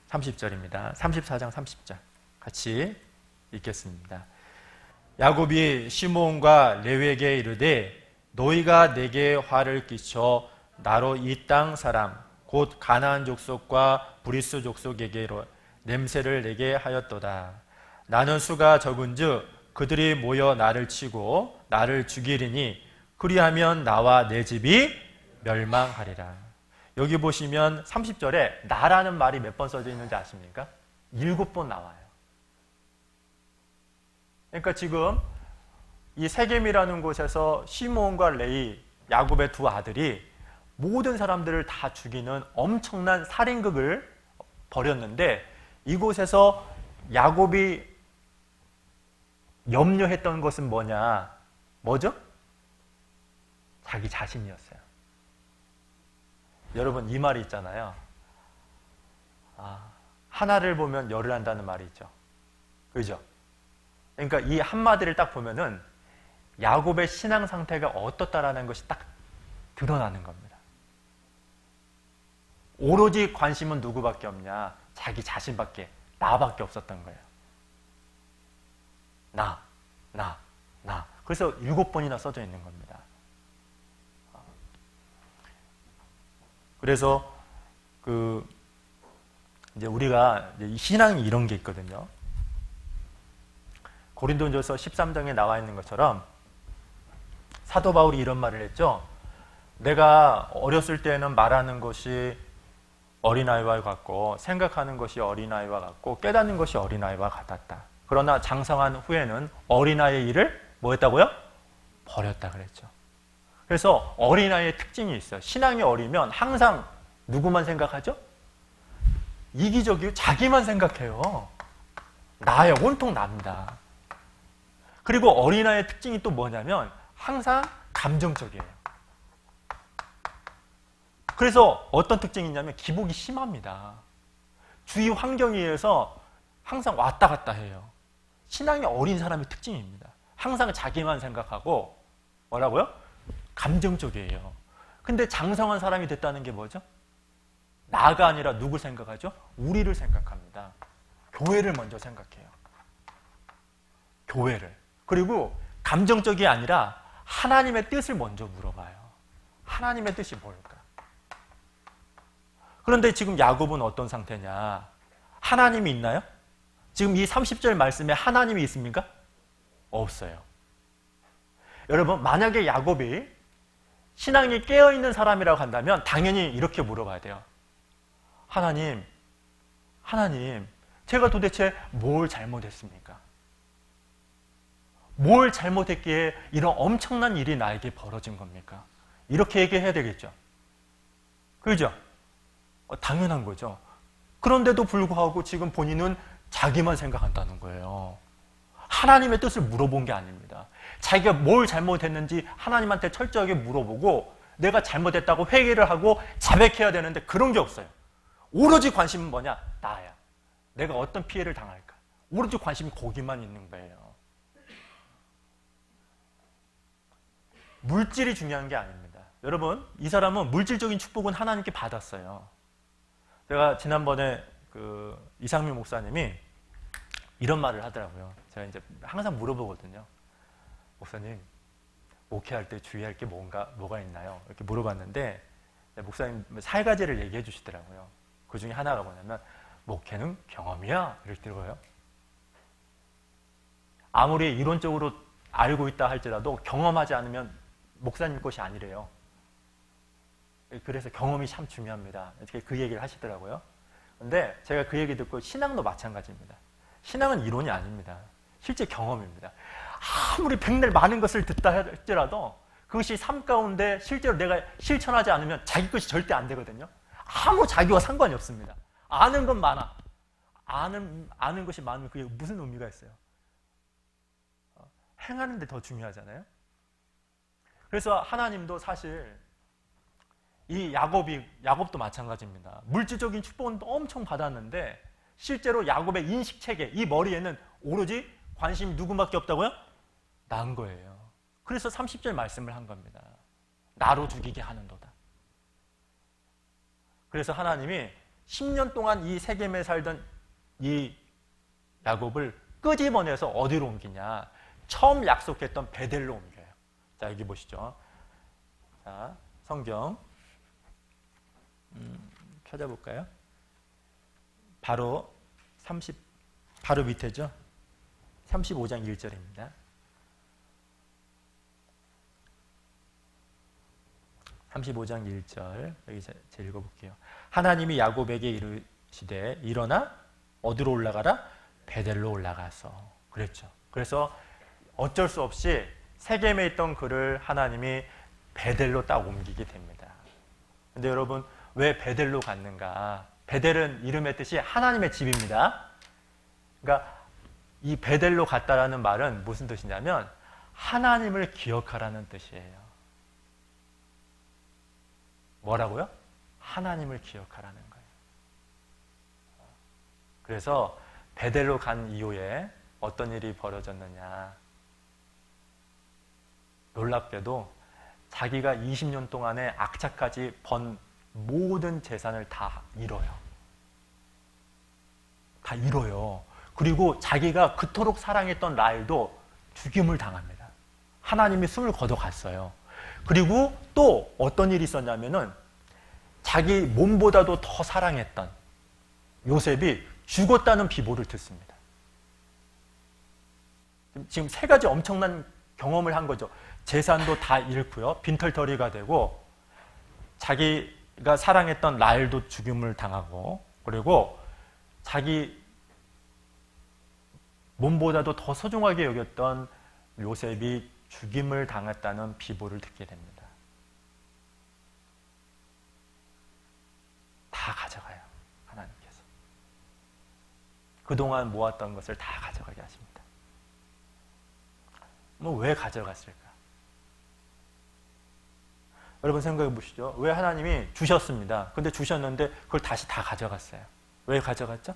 30절입니다. 34장 30절 같이 읽겠습니다. 야곱이 시므온과 레위에게 이르되 너희가 내게 화를 끼쳐 나로 이 땅 사람 곧 가나안 족속과 브리스 족속에게로 냄새를 내게 하였도다. 나는 수가 적은즉 그들이 모여 나를 치고 나를 죽이리니 그리하면 나와 내 집이 멸망하리라. 여기 보시면 30절에 나라는 말이 몇 번 써져 있는지 아십니까? 7번 나와요. 그러니까 지금 이 세겜이라는 곳에서 시므온과 레위, 야곱의 두 아들이 모든 사람들을 다 죽이는 엄청난 살인극을 벌였는데, 이곳에서 야곱이 염려했던 것은 뭐냐? 뭐죠? 자기 자신이었어요. 여러분, 이 말이 있잖아요. 하나를 보면 열을 한다는 말이 있죠. 그죠? 그러니까 이 한마디를 딱 보면은 야곱의 신앙 상태가 어떻다라는 것이 딱 드러나는 겁니다. 오로지 관심은 누구밖에 없냐? 자기 자신밖에, 나밖에 없었던 거예요. 나. 그래서 7번이나 써져 있는 겁니다. 그래서 이제 우리가 이제 신앙이 이런 게 있거든요. 고린도전서 13장에 나와 있는 것처럼 사도 바울이 이런 말을 했죠. 내가 어렸을 때는 말하는 것이 어린아이와 같고 생각하는 것이 어린아이와 같고 깨닫는 것이 어린아이와 같았다. 그러나 장성한 후에는 어린아이의 일을 뭐 했다고요? 버렸다 그랬죠. 그래서 어린아이의 특징이 있어요. 신앙이 어리면 항상 누구만 생각하죠? 이기적이요. 자기만 생각해요. 나예요. 온통 납니다. 그리고 어린아이의 특징이 또 뭐냐면 항상 감정적이에요. 그래서 어떤 특징이 있냐면 기복이 심합니다. 주위 환경에 의해서 항상 왔다 갔다 해요. 신앙이 어린 사람의 특징입니다. 항상 자기만 생각하고 뭐라고요? 감정적이에요. 근데 장성한 사람이 됐다는 게 뭐죠? 나가 아니라 누굴 생각하죠? 우리를 생각합니다. 교회를 먼저 생각해요. 교회를. 그리고 감정적이 아니라 하나님의 뜻을 먼저 물어봐요. 하나님의 뜻이 뭘까? 그런데 지금 야곱은 어떤 상태냐? 하나님이 있나요? 지금 이 30절 말씀에 하나님이 있습니까? 없어요. 여러분, 만약에 야곱이 신앙이 깨어있는 사람이라고 한다면 당연히 이렇게 물어봐야 돼요. 하나님, 제가 도대체 뭘 잘못했습니까? 뭘 잘못했기에 이런 엄청난 일이 나에게 벌어진 겁니까? 이렇게 얘기해야 되겠죠. 그죠? 당연한 거죠. 그런데도 불구하고 지금 본인은 자기만 생각한다는 거예요. 하나님의 뜻을 물어본 게 아닙니다. 자기가 뭘 잘못했는지 하나님한테 철저하게 물어보고 내가 잘못했다고 회개를 하고 자백해야 되는데 그런 게 없어요. 오로지 관심은 뭐냐? 나야. 내가 어떤 피해를 당할까? 오로지 관심이 거기만 있는 거예요. 물질이 중요한 게 아닙니다. 여러분, 이 사람은 물질적인 축복은 하나님께 받았어요. 제가 지난번에 이상민 목사님이 이런 말을 하더라고요. 제가 이제 항상 물어보거든요. 목사님, 목회할 때 주의할 게 뭐가 있나요? 이렇게 물어봤는데 목사님 4가지를 얘기해 주시더라고요. 그 중에 하나가 뭐냐면 목회는 경험이야. 이렇게 들어요. 아무리 이론적으로 알고 있다 할지라도 경험하지 않으면 목사님 것이 아니래요. 그래서 경험이 참 중요합니다. 이렇게 그 얘기를 하시더라고요. 근데 제가 그 얘기 듣고 신앙도 마찬가지입니다. 신앙은 이론이 아닙니다. 실제 경험입니다. 아무리 백날 많은 것을 듣다 할지라도 그것이 삶 가운데 실제로 내가 실천하지 않으면 자기 것이 절대 안 되거든요. 아무 자기와 상관이 없습니다. 아는 건 많아. 아는 것이 많으면 그게 무슨 의미가 있어요? 행하는 데 더 중요하잖아요. 그래서 하나님도 사실 이 야곱도 마찬가지입니다. 물질적인 축복은 엄청 받았는데 실제로 야곱의 인식체계, 이 머리에는 오로지 관심이 누구밖에 없다고요? 난 거예요. 그래서 30절 말씀을 한 겁니다. 나로 죽이게 하는도다. 그래서 하나님이 10년 동안 이 세겜에 살던 이 야곱을 끄집어내서 어디로 옮기냐? 처음 약속했던 베델로 옮겨요. 자, 여기 보시죠. 자, 성경 찾아볼까요? 바로 밑에죠. 35장 1절입니다. 35장 1절 여기 제가 읽어볼게요. 하나님이 야곱에게 이르시되 일어나 어디로 올라가라? 베델로 올라가서 그랬죠. 그래서 어쩔 수 없이 세겜에 있던 그를 하나님이 베델로 딱 옮기게 됩니다. 근데 여러분 왜 베델로 갔는가? 베델은 이름의 뜻이 하나님의 집입니다. 그러니까 이 베델로 갔다라는 말은 무슨 뜻이냐면 하나님을 기억하라는 뜻이에요. 뭐라고요? 하나님을 기억하라는 거예요. 그래서 베델로 간 이후에 어떤 일이 벌어졌느냐? 놀랍게도 자기가 20년 동안에 악착까지 번 모든 재산을 다 잃어요. 다 잃어요. 그리고 자기가 그토록 사랑했던 라헬도 죽임을 당합니다. 하나님이 숨을 거둬갔어요. 그리고 또 어떤 일이 있었냐면은 자기 몸보다도 더 사랑했던 요셉이 죽었다는 비보를 듣습니다. 지금 3가지 엄청난 경험을 한 거죠. 재산도 다 잃고요. 빈털터리가 되고 자기가 사랑했던 라헬도 죽임을 당하고 그리고 자기 몸보다도 더 소중하게 여겼던 요셉이 죽임을 당했다는 비보를 듣게 됩니다. 다 가져가요. 하나님께서. 그동안 모았던 것을 다 가져가게 하십니다. 왜 가져갔을까? 여러분 생각해 보시죠. 왜 하나님이 주셨습니다. 근데 주셨는데 그걸 다시 다 가져갔어요. 왜 가져갔죠?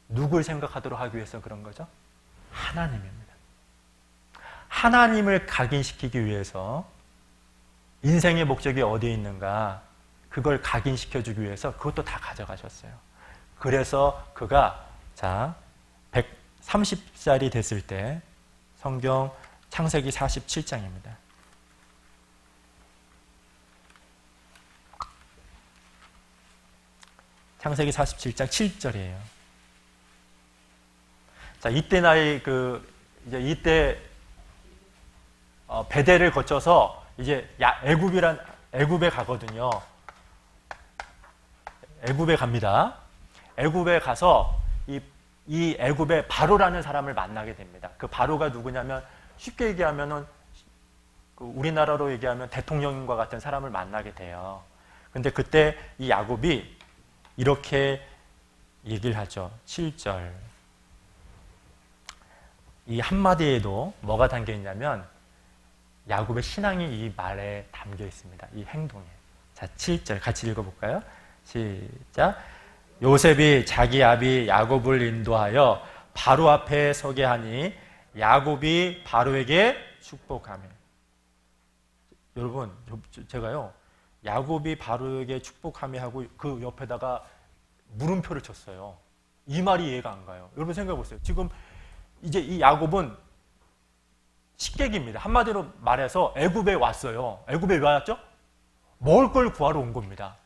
누굴 생각하도록 하기 위해서 그런 거죠? 하나님입니다. 하나님을 각인시키기 위해서 인생의 목적이 어디에 있는가 그걸 각인시켜주기 위해서 그것도 다 가져가셨어요. 그래서 그가 130살이 됐을 때 성경 창세기 47장입니다. 창세기 47장 7절이에요. 자, 이때 나이 이제 이때 베델을 거쳐서 이제 애굽에 가거든요. 애굽에 갑니다. 애굽에 가서 이 애굽에 바로라는 사람을 만나게 됩니다. 그 바로가 누구냐면 쉽게 얘기하면은 우리나라로 얘기하면 대통령과 같은 사람을 만나게 돼요. 근데 그때 이 야곱이 이렇게 얘기를 하죠. 7절. 이 한마디에도 뭐가 담겨 있냐면 야곱의 신앙이 이 말에 담겨 있습니다. 이 행동에. 자, 7절 같이 읽어볼까요? 시작. 요셉이 자기 아비 야곱을 인도하여 바로 앞에 서게 하니 야곱이 바로에게 축복하며. 여러분, 제가요 야곱이 바로에게 축복하며 하고 그 옆에다가 물음표를 쳤어요. 이 말이 이해가 안 가요. 여러분 생각해 보세요. 지금 이제 이 야곱은 식객입니다. 한마디로 말해서 애굽에 왔어요. 애굽에 왜 왔죠? 먹을 걸 구하러 온 겁니다.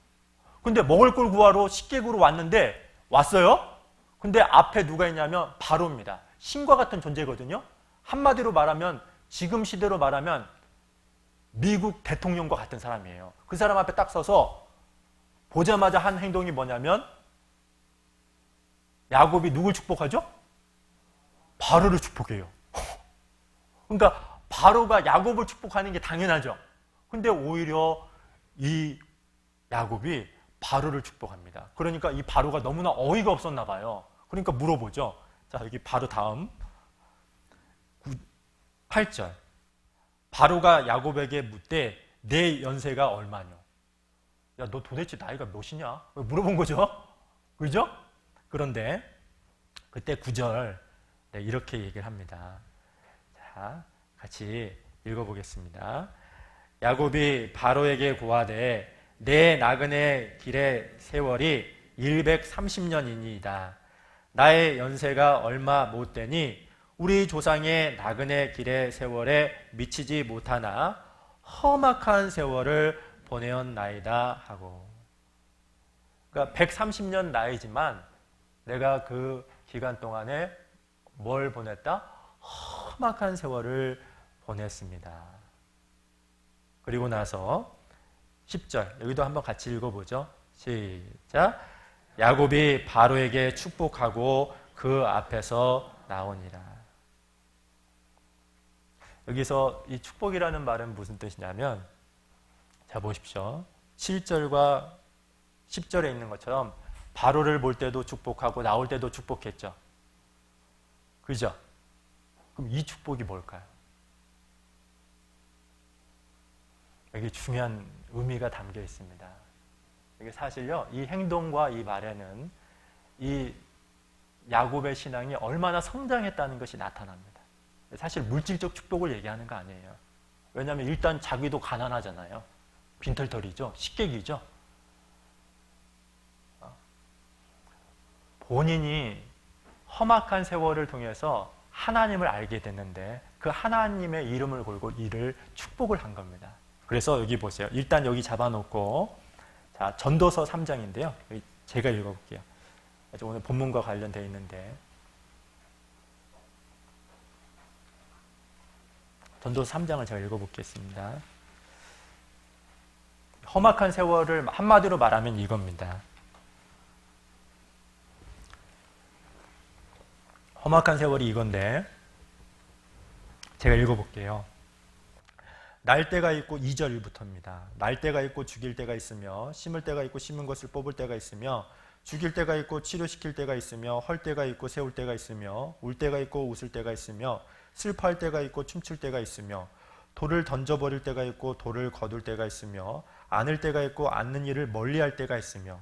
근데 먹을 걸 구하러 식객으로 왔어요. 근데 앞에 누가 있냐면 바로입니다. 신과 같은 존재거든요. 한마디로 말하면 지금 시대로 말하면 미국 대통령과 같은 사람이에요. 그 사람 앞에 딱 서서 보자마자 한 행동이 뭐냐면 야곱이 누굴 축복하죠? 바로를 축복해요. 그러니까 바로가 야곱을 축복하는 게 당연하죠. 근데 오히려 이 야곱이 바로를 축복합니다. 그러니까 이 바로가 너무나 어이가 없었나 봐요. 그러니까 물어보죠. 자, 여기 바로 다음 8절. 바로가 야곱에게 묻되 내 연세가 얼마냐? 야, 너 도대체 나이가 몇이냐? 물어본 거죠. 그죠? 그런데 그때 9절 이렇게 얘기를 합니다. 자, 같이 읽어보겠습니다. 야곱이 바로에게 고하되 내 나그네 길의 세월이 130년이니이다. 나의 연세가 얼마 못 되니 우리 조상의 나그네 길의 세월에 미치지 못하나 험악한 세월을 보내었나이다 하고. 그러니까 130년 나이지만 내가 그 기간 동안에 뭘 보냈다? 험악한 세월을 보냈습니다. 그리고 나서 10절 여기도 한번 같이 읽어보죠. 시작. 야곱이 바로에게 축복하고 그 앞에서 나오니라. 여기서 이 축복이라는 말은 무슨 뜻이냐면, 자 보십시오. 7절과 10절에 있는 것처럼 바로를 볼 때도 축복하고 나올 때도 축복했죠. 그죠? 그럼 이 축복이 뭘까요? 여기 중요한 의미가 담겨 있습니다. 이게 사실요, 이 행동과 이 말에는 이 야곱의 신앙이 얼마나 성장했다는 것이 나타납니다. 사실 물질적 축복을 얘기하는 거 아니에요. 왜냐하면 일단 자기도 가난하잖아요. 빈털터리죠. 식객이죠. 본인이 험악한 세월을 통해서 하나님을 알게 됐는데 그 하나님의 이름을 걸고 이를 축복을 한 겁니다. 그래서 여기 보세요. 일단 여기 잡아놓고, 자, 전도서 3장인데요. 제가 읽어볼게요. 오늘 본문과 관련되어 있는데, 전도서 3장을 제가 읽어보겠습니다. 험악한 세월을 한마디로 말하면 이겁니다. 험악한 세월이 이건데 제가 읽어볼게요. 날 때가 있고 2절부터입니다. 날 때가 있고 죽일 때가 있으며 심을 때가 있고 심은 것을 뽑을 때가 있으며 죽일 때가 있고 치료시킬 때가 있으며 헐 때가 있고 세울 때가 있으며 울 때가 있고 웃을 때가 있으며 슬퍼할 때가 있고 춤출 때가 있으며 돌을 던져버릴 때가 있고 돌을 거둘 때가 있으며 않을 때가 있고 않는 일을 멀리할 때가 있으며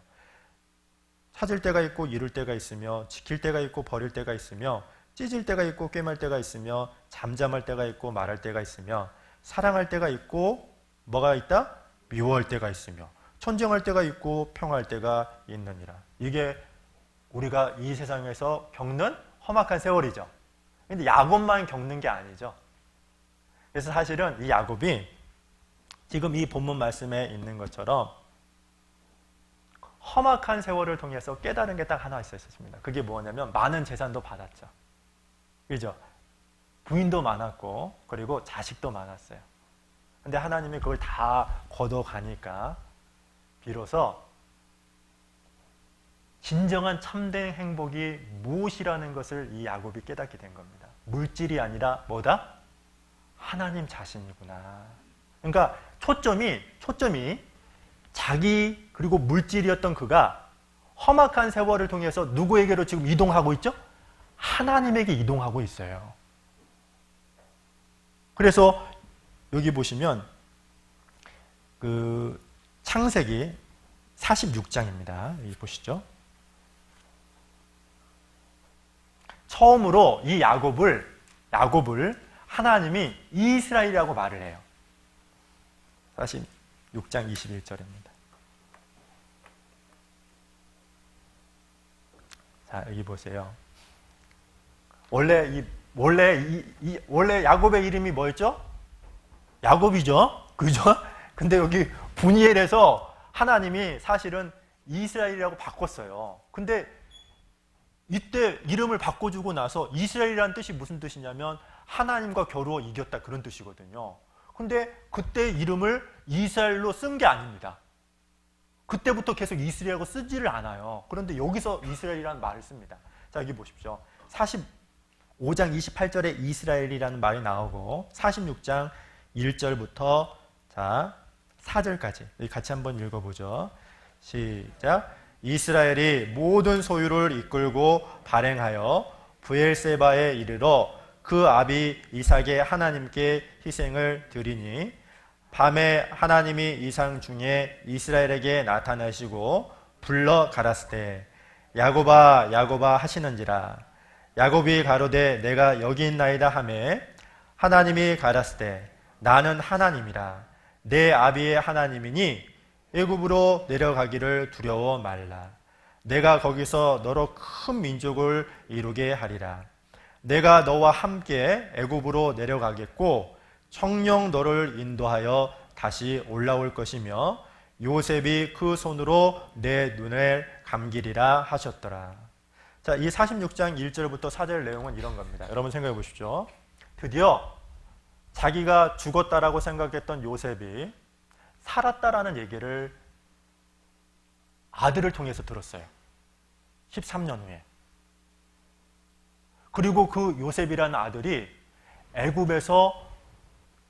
찾을 때가 있고 이룰 때가 있으며 지킬 때가 있고 버릴 때가 있으며 찢을 때가 있고 꿰맬 때가 있으며 잠잠할 때가 있고 말할 때가 있으며 사랑할 때가 있고 뭐가 있다? 미워할 때가 있으며 천정할 때가 있고 평화할 때가 있느니라. 이게 우리가 이 세상에서 겪는 험악한 세월이죠. 근데 야곱만 겪는 게 아니죠. 그래서 사실은 이 야곱이 지금 이 본문 말씀에 있는 것처럼 험악한 세월을 통해서 깨달은 게 딱 하나 있었습니다. 그게 뭐냐면 많은 재산도 받았죠. 그죠? 부인도 많았고 그리고 자식도 많았어요. 근데 하나님이 그걸 다 걷어가니까 비로소 진정한 참된 행복이 무엇이라는 것을 이 야곱이 깨닫게 된 겁니다. 물질이 아니라 뭐다? 하나님 자신이구나. 그러니까 초점이 자기 그리고 물질이었던 그가 험악한 세월을 통해서 누구에게로 지금 이동하고 있죠? 하나님에게 이동하고 있어요. 그래서 여기 보시면 그 창세기 46장입니다. 여기 보시죠. 처음으로 이 야곱을 하나님이 이스라엘이라고 말을 해요. 46장 21절입니다. 자, 여기 보세요. 원래 야곱의 이름이 뭐였죠? 야곱이죠? 그죠? 근데 여기 분이엘에서 하나님이 사실은 이스라엘이라고 바꿨어요. 근데 이때 이름을 바꿔주고 나서 이스라엘이라는 뜻이 무슨 뜻이냐면 하나님과 겨루어 이겼다 그런 뜻이거든요. 근데 그때 이름을 이스라엘로 쓴 게 아닙니다. 그때부터 계속 이스라엘이라고 쓰지를 않아요. 그런데 여기서 이스라엘이라는 말을 씁니다. 자, 여기 보십시오. 45장 28절에 이스라엘이라는 말이 나오고 46장 1절부터 자 4절까지 여기 같이 한번 읽어보죠. 시작. 이스라엘이 모든 소유를 이끌고 발행하여 브엘세바에 이르러 그 아비 이삭의 하나님께 희생을 드리니 밤에 하나님이 이상 중에 이스라엘에게 나타나시고 불러 가라스되 야곱아 야곱아 하시는지라. 야곱이 가로되 내가 여기 있나이다 하매 하나님이 가라스되 나는 하나님이라. 내 아비의 하나님이니 애굽으로 내려가기를 두려워 말라. 내가 거기서 너로 큰 민족을 이루게 하리라. 내가 너와 함께 애굽으로 내려가겠고 청령 너를 인도하여 다시 올라올 것이며 요셉이 그 손으로 내 눈을 감기리라 하셨더라. 자, 이 46장 1절부터 4절 내용은 이런 겁니다. 여러분 생각해 보십시오. 드디어 자기가 죽었다라고 생각했던 요셉이 살았다라는 얘기를 아들을 통해서 들었어요. 13년 후에. 그리고 그 요셉이라는 아들이 애굽에서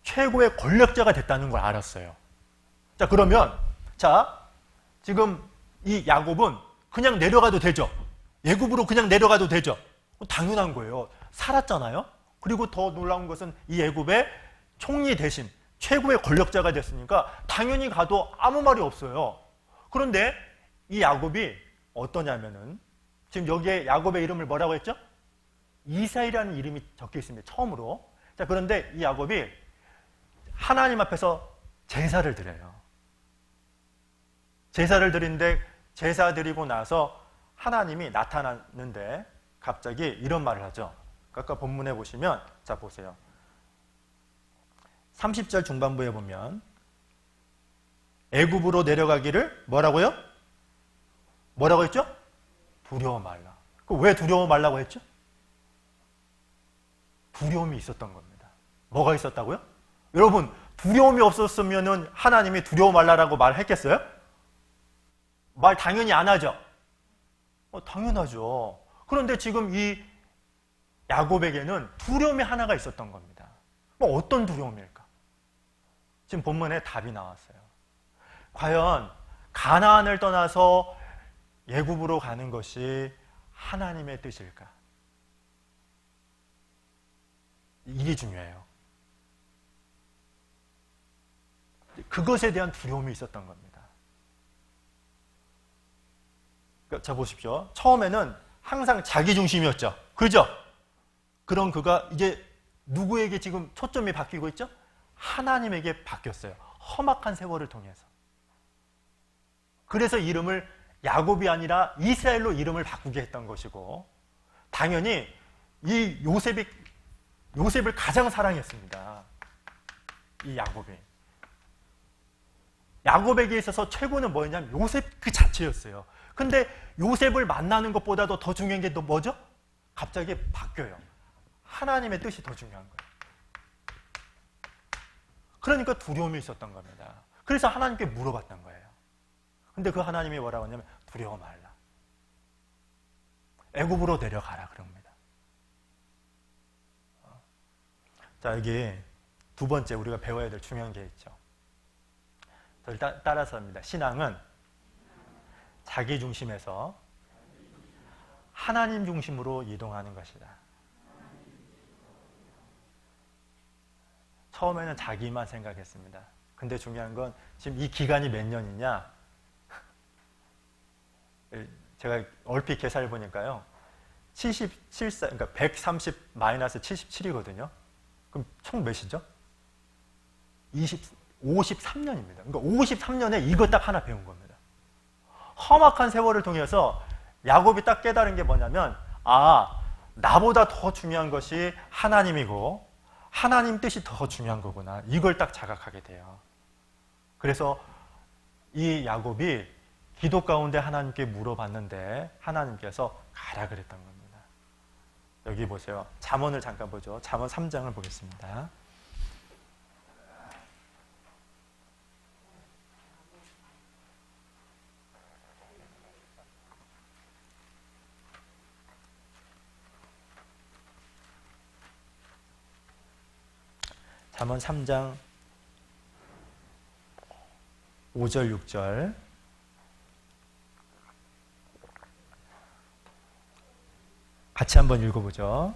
최고의 권력자가 됐다는 걸 알았어요. 자, 그러면 지금 이 야곱은 그냥 내려가도 되죠. 애굽으로 그냥 내려가도 되죠. 당연한 거예요. 살았잖아요. 그리고 더 놀라운 것은 이 애굽의 총리 대신 최고의 권력자가 됐으니까 당연히 가도 아무 말이 없어요. 그런데 이 야곱이 어떠냐면은 지금 여기에 야곱의 이름을 뭐라고 했죠? 이스라엘이라는 이름이 적혀 있습니다. 처음으로. 자, 그런데 이 야곱이 하나님 앞에서 제사를 드려요. 제사를 드리는데 제사 드리고 나서 하나님이 나타났는데 갑자기 이런 말을 하죠. 아까 본문에 보시면 자 보세요. 30절 중반부에 보면 애굽으로 내려가기를 뭐라고요? 뭐라고 했죠? 두려워 말라. 왜 두려워 말라고 했죠? 두려움이 있었던 겁니다. 뭐가 있었다고요? 여러분, 두려움이 없었으면 하나님이 두려워 말라라고 말했겠어요? 말 당연히 안 하죠. 당연하죠. 그런데 지금 이 야곱에게는 두려움이 하나가 있었던 겁니다. 어떤 두려움일까? 지금 본문에 답이 나왔어요. 과연 가나안을 떠나서 애굽으로 가는 것이 하나님의 뜻일까? 이게 중요해요. 그것에 대한 두려움이 있었던 겁니다. 그러니까 자 보십시오. 처음에는 항상 자기 중심이었죠. 그죠? 그런 그가 이제 누구에게 지금 초점이 바뀌고 있죠? 하나님에게 바뀌었어요. 험악한 세월을 통해서. 그래서 이름을 야곱이 아니라 이스라엘로 이름을 바꾸게 했던 것이고, 당연히 이 요셉을 가장 사랑했습니다. 이 야곱이. 야곱에게 있어서 최고는 뭐였냐면 요셉 그 자체였어요. 근데 요셉을 만나는 것보다도 더 중요한 게 또 뭐죠? 갑자기 바뀌어요. 하나님의 뜻이 더 중요한 거예요. 그러니까 두려움이 있었던 겁니다. 그래서 하나님께 물어봤던 거예요. 근데 그 하나님이 뭐라고 하냐면 두려워 말라. 애굽으로 내려가라 그럽니다. 자, 여기 두 번째 우리가 배워야 될 중요한 게 있죠. 저를 따라서 합니다. 신앙은 자기 중심에서 하나님 중심으로 이동하는 것이다. 처음에는 자기만 생각했습니다. 근데 중요한 건 지금 이 기간이 몇 년이냐? 제가 얼핏 계산해 보니까요. 77살, 그러니까 130 마이너스 77이거든요. 그럼 총 몇이죠? 53년입니다. 그러니까 53년에 이거 딱 하나 배운 겁니다. 험악한 세월을 통해서 야곱이 딱 깨달은 게 뭐냐면, 아, 나보다 더 중요한 것이 하나님이고 하나님 뜻이 더 중요한 거구나. 이걸 딱 자각하게 돼요. 그래서 이 야곱이 기도 가운데 하나님께 물어봤는데 하나님께서 가라 그랬던 겁니다. 여기 보세요. 잠언을 잠깐 보죠. 잠언 3장을 보겠습니다. 잠언 3장 5절 6절 같이 한번 읽어보죠.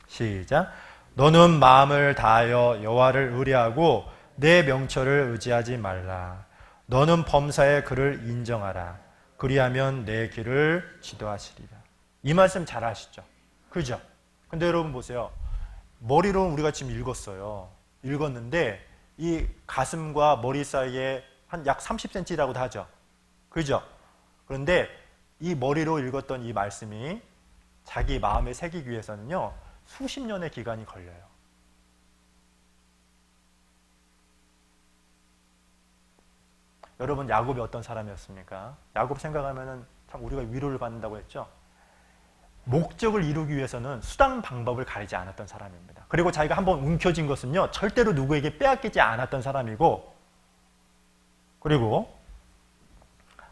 시작. 너는 마음을 다하여 여호와를 의뢰하고 내 명철을 의지하지 말라. 너는 범사에 그를 인정하라. 그리하면 내 길을 지도하시리라. 이 말씀 잘 아시죠? 그죠? 근데 여러분 보세요. 머리로 우리가 지금 읽었는데 이 가슴과 머리 사이에 한 약 30cm라고도 하죠. 그죠? 그런데 이 머리로 읽었던 이 말씀이 자기 마음에 새기기 위해서는요, 수십 년의 기간이 걸려요. 여러분, 야곱이 어떤 사람이었습니까? 야곱 생각하면은 참 우리가 위로를 받는다고 했죠? 목적을 이루기 위해서는 수단 방법을 가리지 않았던 사람입니다. 그리고 자기가 한번 움켜쥔 것은요, 절대로 누구에게 빼앗기지 않았던 사람이고, 그리고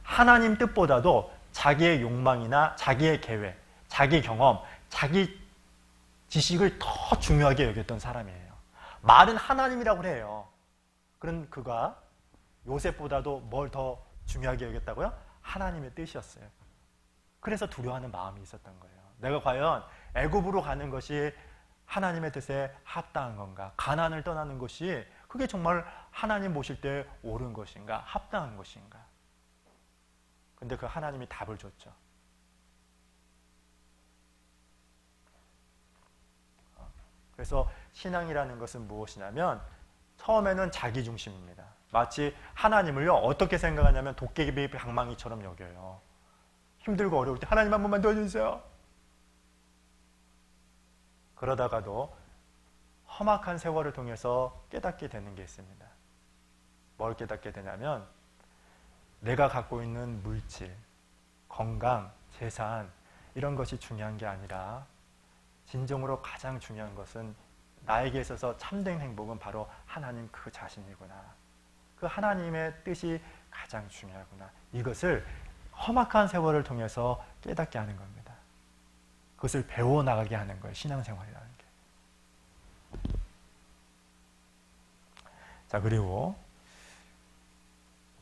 하나님 뜻보다도 자기의 욕망이나 자기의 계획, 자기 경험, 자기 지식을 더 중요하게 여겼던 사람이에요. 말은 하나님이라고 해요. 그런 그가 요셉보다도 뭘 더 중요하게 여겼다고요? 하나님의 뜻이었어요. 그래서 두려워하는 마음이 있었던 거예요. 내가 과연 애굽으로 가는 것이 하나님의 뜻에 합당한 건가? 가나안을 떠나는 것이 그게 정말 하나님 보실 때 옳은 것인가? 합당한 것인가? 근데 그 하나님이 답을 줬죠. 그래서 신앙이라는 것은 무엇이냐면 처음에는 자기 중심입니다. 마치 하나님을요, 어떻게 생각하냐면 도깨비 방망이처럼 여겨요. 힘들고 어려울 때 하나님 한 번만 도와주세요. 그러다가도 험악한 세월을 통해서 깨닫게 되는 게 있습니다. 뭘 깨닫게 되냐면 내가 갖고 있는 물질, 건강, 재산 이런 것이 중요한 게 아니라 진정으로 가장 중요한 것은 나에게 있어서 참된 행복은 바로 하나님 그 자신이구나. 그 하나님의 뜻이 가장 중요하구나. 이것을 험악한 세월을 통해서 깨닫게 하는 겁니다. 그것을 배워나가게 하는 거예요. 신앙생활이라는 게. 자, 그리고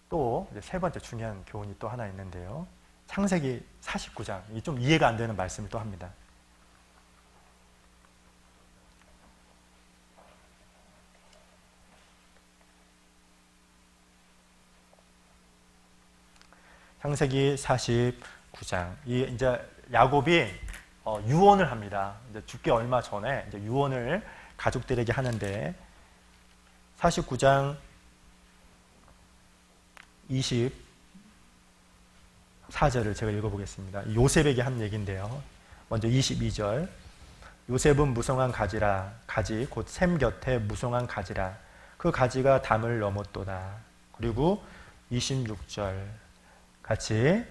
또 세 번째 중요한 교훈이 또 하나 있는데요. 창세기 49장. 좀 이해가 안 되는 말씀을 또 합니다. 창세기 49장. 이제 야곱이 유언을 합니다. 이제 죽기 얼마 전에 이제 유언을 가족들에게 하는데 49장 24절을 제가 읽어보겠습니다. 요셉에게 한 얘기인데요. 먼저 22절. 요셉은 무성한 가지라. 가지 곧 샘 곁에 무성한 가지라. 그 가지가 담을 넘었도다. 그리고 26절 같이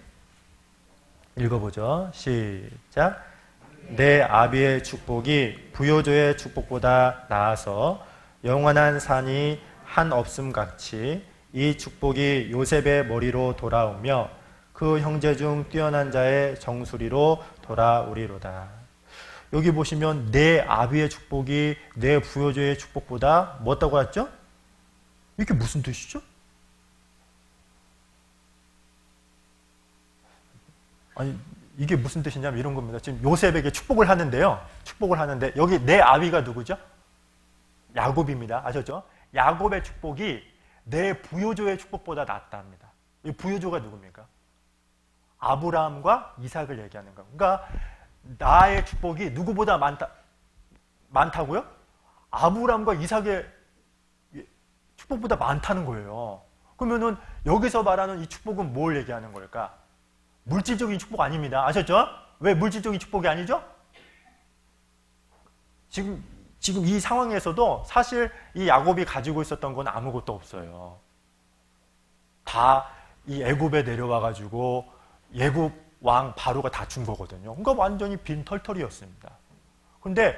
읽어보죠. 시작. 내 아비의 축복이 부요조의 축복보다 나아서 영원한 산이 한 없음 같이 이 축복이 요셉의 머리로 돌아오며 그 형제 중 뛰어난 자의 정수리로 돌아오리로다. 여기 보시면 내 아비의 축복이 내 부요조의 축복보다 뭐다고 했죠? 이게 무슨 뜻이죠? 아니 이게 무슨 뜻이냐면 이런 겁니다. 지금 요셉에게 축복을 하는데요. 축복을 하는데 여기 내 아비가 누구죠? 야곱입니다. 아셨죠? 야곱의 축복이 내 부요조의 축복보다 낫답니다. 이 부요조가 누굽니까? 아브라함과 이삭을 얘기하는 겁니다. 그러니까 나의 축복이 누구보다 많다고요? 아브라함과 이삭의 축복보다 많다는 거예요. 그러면은 여기서 말하는 이 축복은 뭘 얘기하는 걸까? 물질적인 축복 아닙니다. 아셨죠? 왜 물질적인 축복이 아니죠? 지금 이 상황에서도 사실 이 야곱이 가지고 있었던 건 아무것도 없어요. 다 이 애굽에 내려와 가지고 애굽 왕 바로가 다 준 거거든요. 그러니까 완전히 빈털털이었습니다. 그런데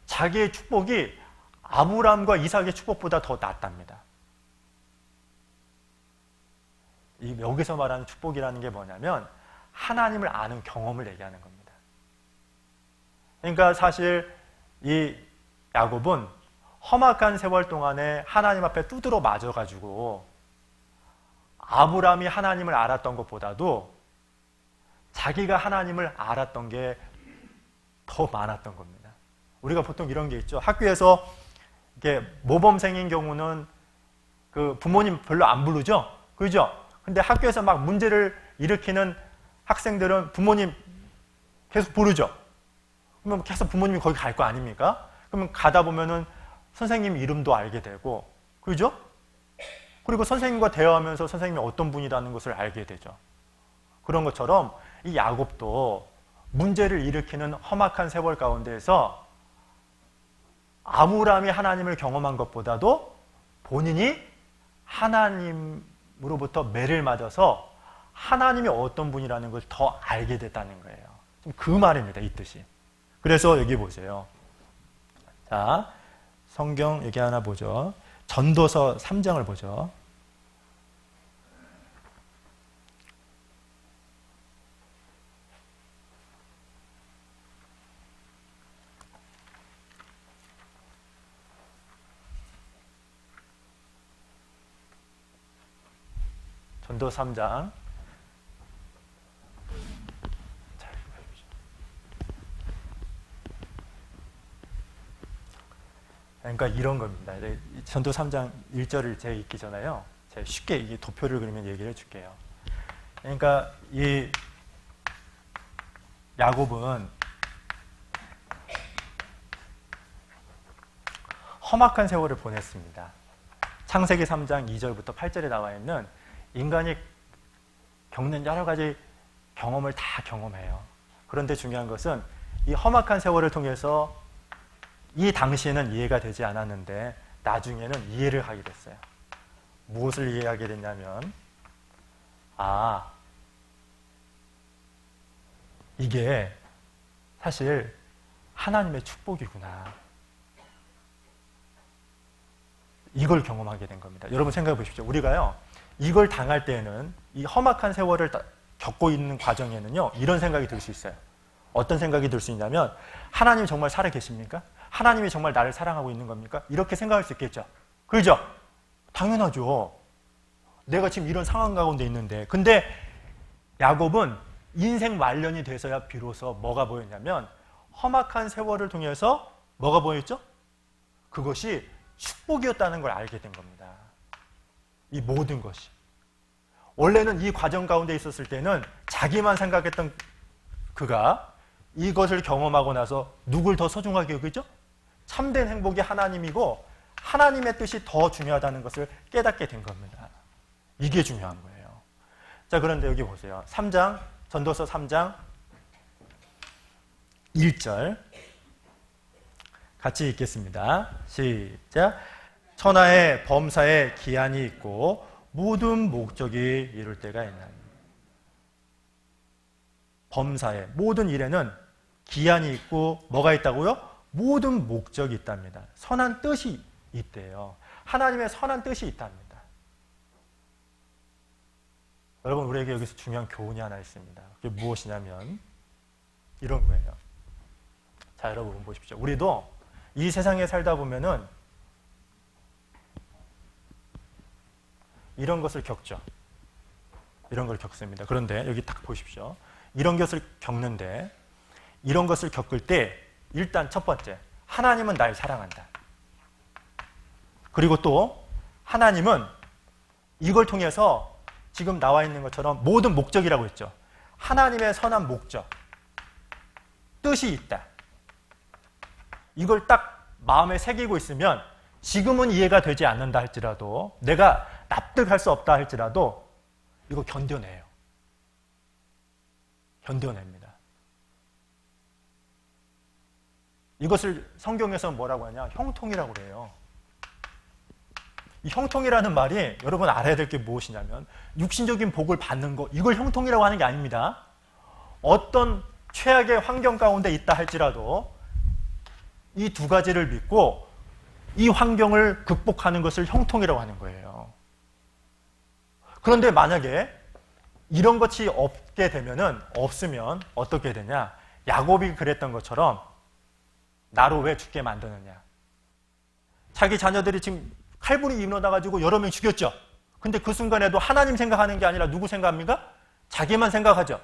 자기의 축복이 아브라함과 이삭의 축복보다 더 낫답니다. 여기서 말하는 축복이라는 게 뭐냐면 하나님을 아는 경험을 얘기하는 겁니다. 그러니까 사실 이 야곱은 험악한 세월 동안에 하나님 앞에 두드러 맞아가지고 아브라함이 하나님을 알았던 것보다도 자기가 하나님을 알았던 게 더 많았던 겁니다. 우리가 보통 이런 게 있죠. 학교에서 이렇게 모범생인 경우는 그 부모님 별로 안 부르죠? 그죠? 근데 학교에서 막 문제를 일으키는 학생들은 부모님 계속 부르죠? 그러면 계속 부모님이 거기 갈 거 아닙니까? 그러면 가다 보면은 선생님 이름도 알게 되고, 그죠? 그리고 선생님과 대화하면서 선생님이 어떤 분이라는 것을 알게 되죠. 그런 것처럼 이 야곱도 문제를 일으키는 험악한 세월 가운데에서 아브라함이 하나님을 경험한 것보다도 본인이 하나님으로부터 매를 맞아서 하나님이 어떤 분이라는 걸 더 알게 됐다는 거예요. 좀 그 말입니다. 이 뜻이. 그래서 여기 보세요. 자, 성경 여기 하나 보죠. 전도서 3장을 보죠. 전도 3장. 그러니까 이런 겁니다. 전도 3장 1절을 제가 읽기 전에요. 제가 쉽게 이 도표를 그리면 얘기를 해줄게요. 그러니까 이 야곱은 험악한 세월을 보냈습니다. 창세기 3장 2절부터 8절에 나와 있는 인간이 겪는 여러 가지 경험을 다 경험해요. 그런데 중요한 것은 이 험악한 세월을 통해서 이 당시에는 이해가 되지 않았는데 나중에는 이해를 하게 됐어요. 무엇을 이해하게 됐냐면 이게 사실 하나님의 축복이구나. 이걸 경험하게 된 겁니다. 여러분 생각해 보십시오. 우리가요, 이걸 당할 때에는 이 험악한 세월을 겪고 있는 과정에는요, 이런 생각이 들 수 있어요. 어떤 생각이 들 수 있냐면 하나님이 정말 살아 계십니까? 하나님이 정말 나를 사랑하고 있는 겁니까? 이렇게 생각할 수 있겠죠. 그렇죠? 당연하죠. 내가 지금 이런 상황 가운데 있는데. 근데 야곱은 인생 말년이 돼서야 비로소 뭐가 보였냐면 험악한 세월을 통해서 뭐가 보였죠? 그것이 축복이었다는 걸 알게 된 겁니다. 이 모든 것이. 원래는 이 과정 가운데 있었을 때는 자기만 생각했던 그가 이것을 경험하고 나서 누굴 더 소중하게 여기죠? 참된 행복이 하나님이고 하나님의 뜻이 더 중요하다는 것을 깨닫게 된 겁니다. 이게 중요한 거예요. 자, 그런데 여기 보세요. 3장, 전도서 3장 1절 같이 읽겠습니다. 시작. 천하의 범사에 기한이 있고 모든 목적이 이룰 때가 있나니. 범사에 모든 일에는 기한이 있고 뭐가 있다고요? 모든 목적이 있답니다. 선한 뜻이 있대요. 하나님의 선한 뜻이 있답니다. 여러분, 우리에게 여기서 중요한 교훈이 하나 있습니다. 그게 무엇이냐면 이런 거예요. 자, 여러분 보십시오. 우리도 이 세상에 살다 보면은 이런 것을 겪죠. 이런 걸 겪습니다. 그런데 여기 딱 보십시오. 이런 것을 겪는데 이런 것을 겪을 때 일단 첫 번째, 하나님은 날 사랑한다. 그리고 또 하나님은 이걸 통해서 지금 나와 있는 것처럼 모든 목적이라고 했죠. 하나님의 선한 목적, 뜻이 있다. 이걸 딱 마음에 새기고 있으면 지금은 이해가 되지 않는다 할지라도, 내가 납득할 수 없다 할지라도 이거 견뎌내요. 견뎌냅니다. 이것을 성경에서 뭐라고 하냐? 형통이라고 그래요. 이 형통이라는 말이 여러분 알아야 될 게 무엇이냐면 육신적인 복을 받는 거, 이걸 형통이라고 하는 게 아닙니다. 어떤 최악의 환경 가운데 있다 할지라도 이 두 가지를 믿고 이 환경을 극복하는 것을 형통이라고 하는 거예요. 그런데 만약에 이런 것이 없으면 어떻게 되냐? 야곱이 그랬던 것처럼 나로 왜 죽게 만드느냐? 자기 자녀들이 지금 칼분이 일어나가지고 여러 명 죽였죠. 근데 그 순간에도 하나님 생각하는 게 아니라 누구 생각합니까? 자기만 생각하죠.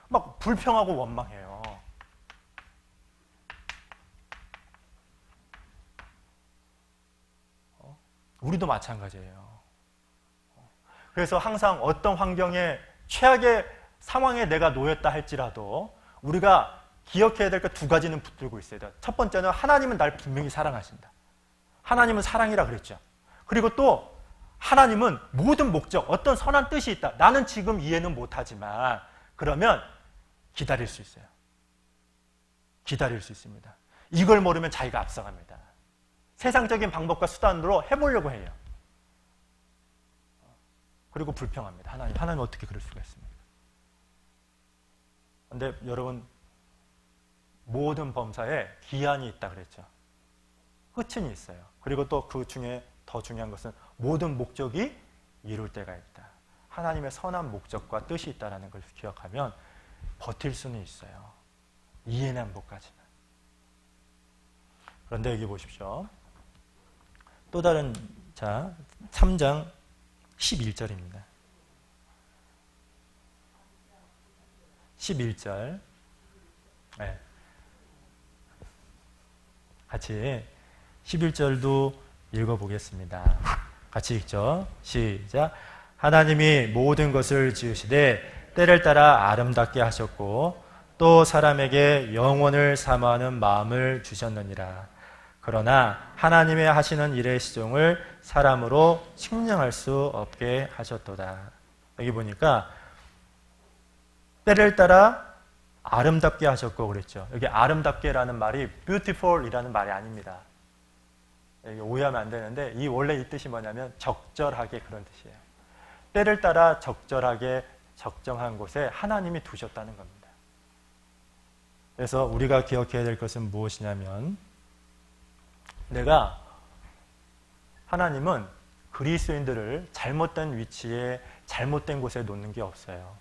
막 불평하고 원망해요. 우리도 마찬가지예요. 그래서 항상 어떤 환경에 최악의 상황에 내가 놓였다 할지라도 우리가 기억해야 될 것 두 가지는 붙들고 있어야 돼요. 첫 번째는 하나님은 날 분명히 사랑하신다. 하나님은 사랑이라 그랬죠. 그리고 또 하나님은 모든 목적, 어떤 선한 뜻이 있다. 나는 지금 이해는 못하지만 그러면 기다릴 수 있어요. 기다릴 수 있습니다. 이걸 모르면 자기가 앞서갑니다. 세상적인 방법과 수단으로 해보려고 해요. 그리고 불평합니다. 하나님 어떻게 그럴 수가 있습니까? 그런데 여러분, 모든 범사에 기한이 있다 그랬죠. 끝은 있어요. 그리고 또 그 중에 더 중요한 것은 모든 목적이 이룰 때가 있다. 하나님의 선한 목적과 뜻이 있다는 걸 기억하면 버틸 수는 있어요. 이해는 못 가지만. 그런데 여기 보십시오. 또 다른, 자, 3장 11절입니다. 11절. 네. 같이 11절도 읽어보겠습니다. 같이 읽죠. 시작. 하나님이 모든 것을 지으시되 때를 따라 아름답게 하셨고 또 사람에게 영혼을 사모하는 마음을 주셨느니라. 그러나 하나님의 하시는 일의 시종을 사람으로 측량할 수 없게 하셨도다. 여기 보니까 때를 따라 아름답게 하셨고 그랬죠. 여기 아름답게라는 말이 beautiful이라는 말이 아닙니다. 여기 오해하면 안 되는데 원래 이 뜻이 뭐냐면 적절하게, 그런 뜻이에요. 때를 따라 적절하게 적정한 곳에 하나님이 두셨다는 겁니다. 그래서 우리가 기억해야 될 것은 무엇이냐면 하나님은 그리스도인들을 잘못된 위치에 잘못된 곳에 놓는 게 없어요.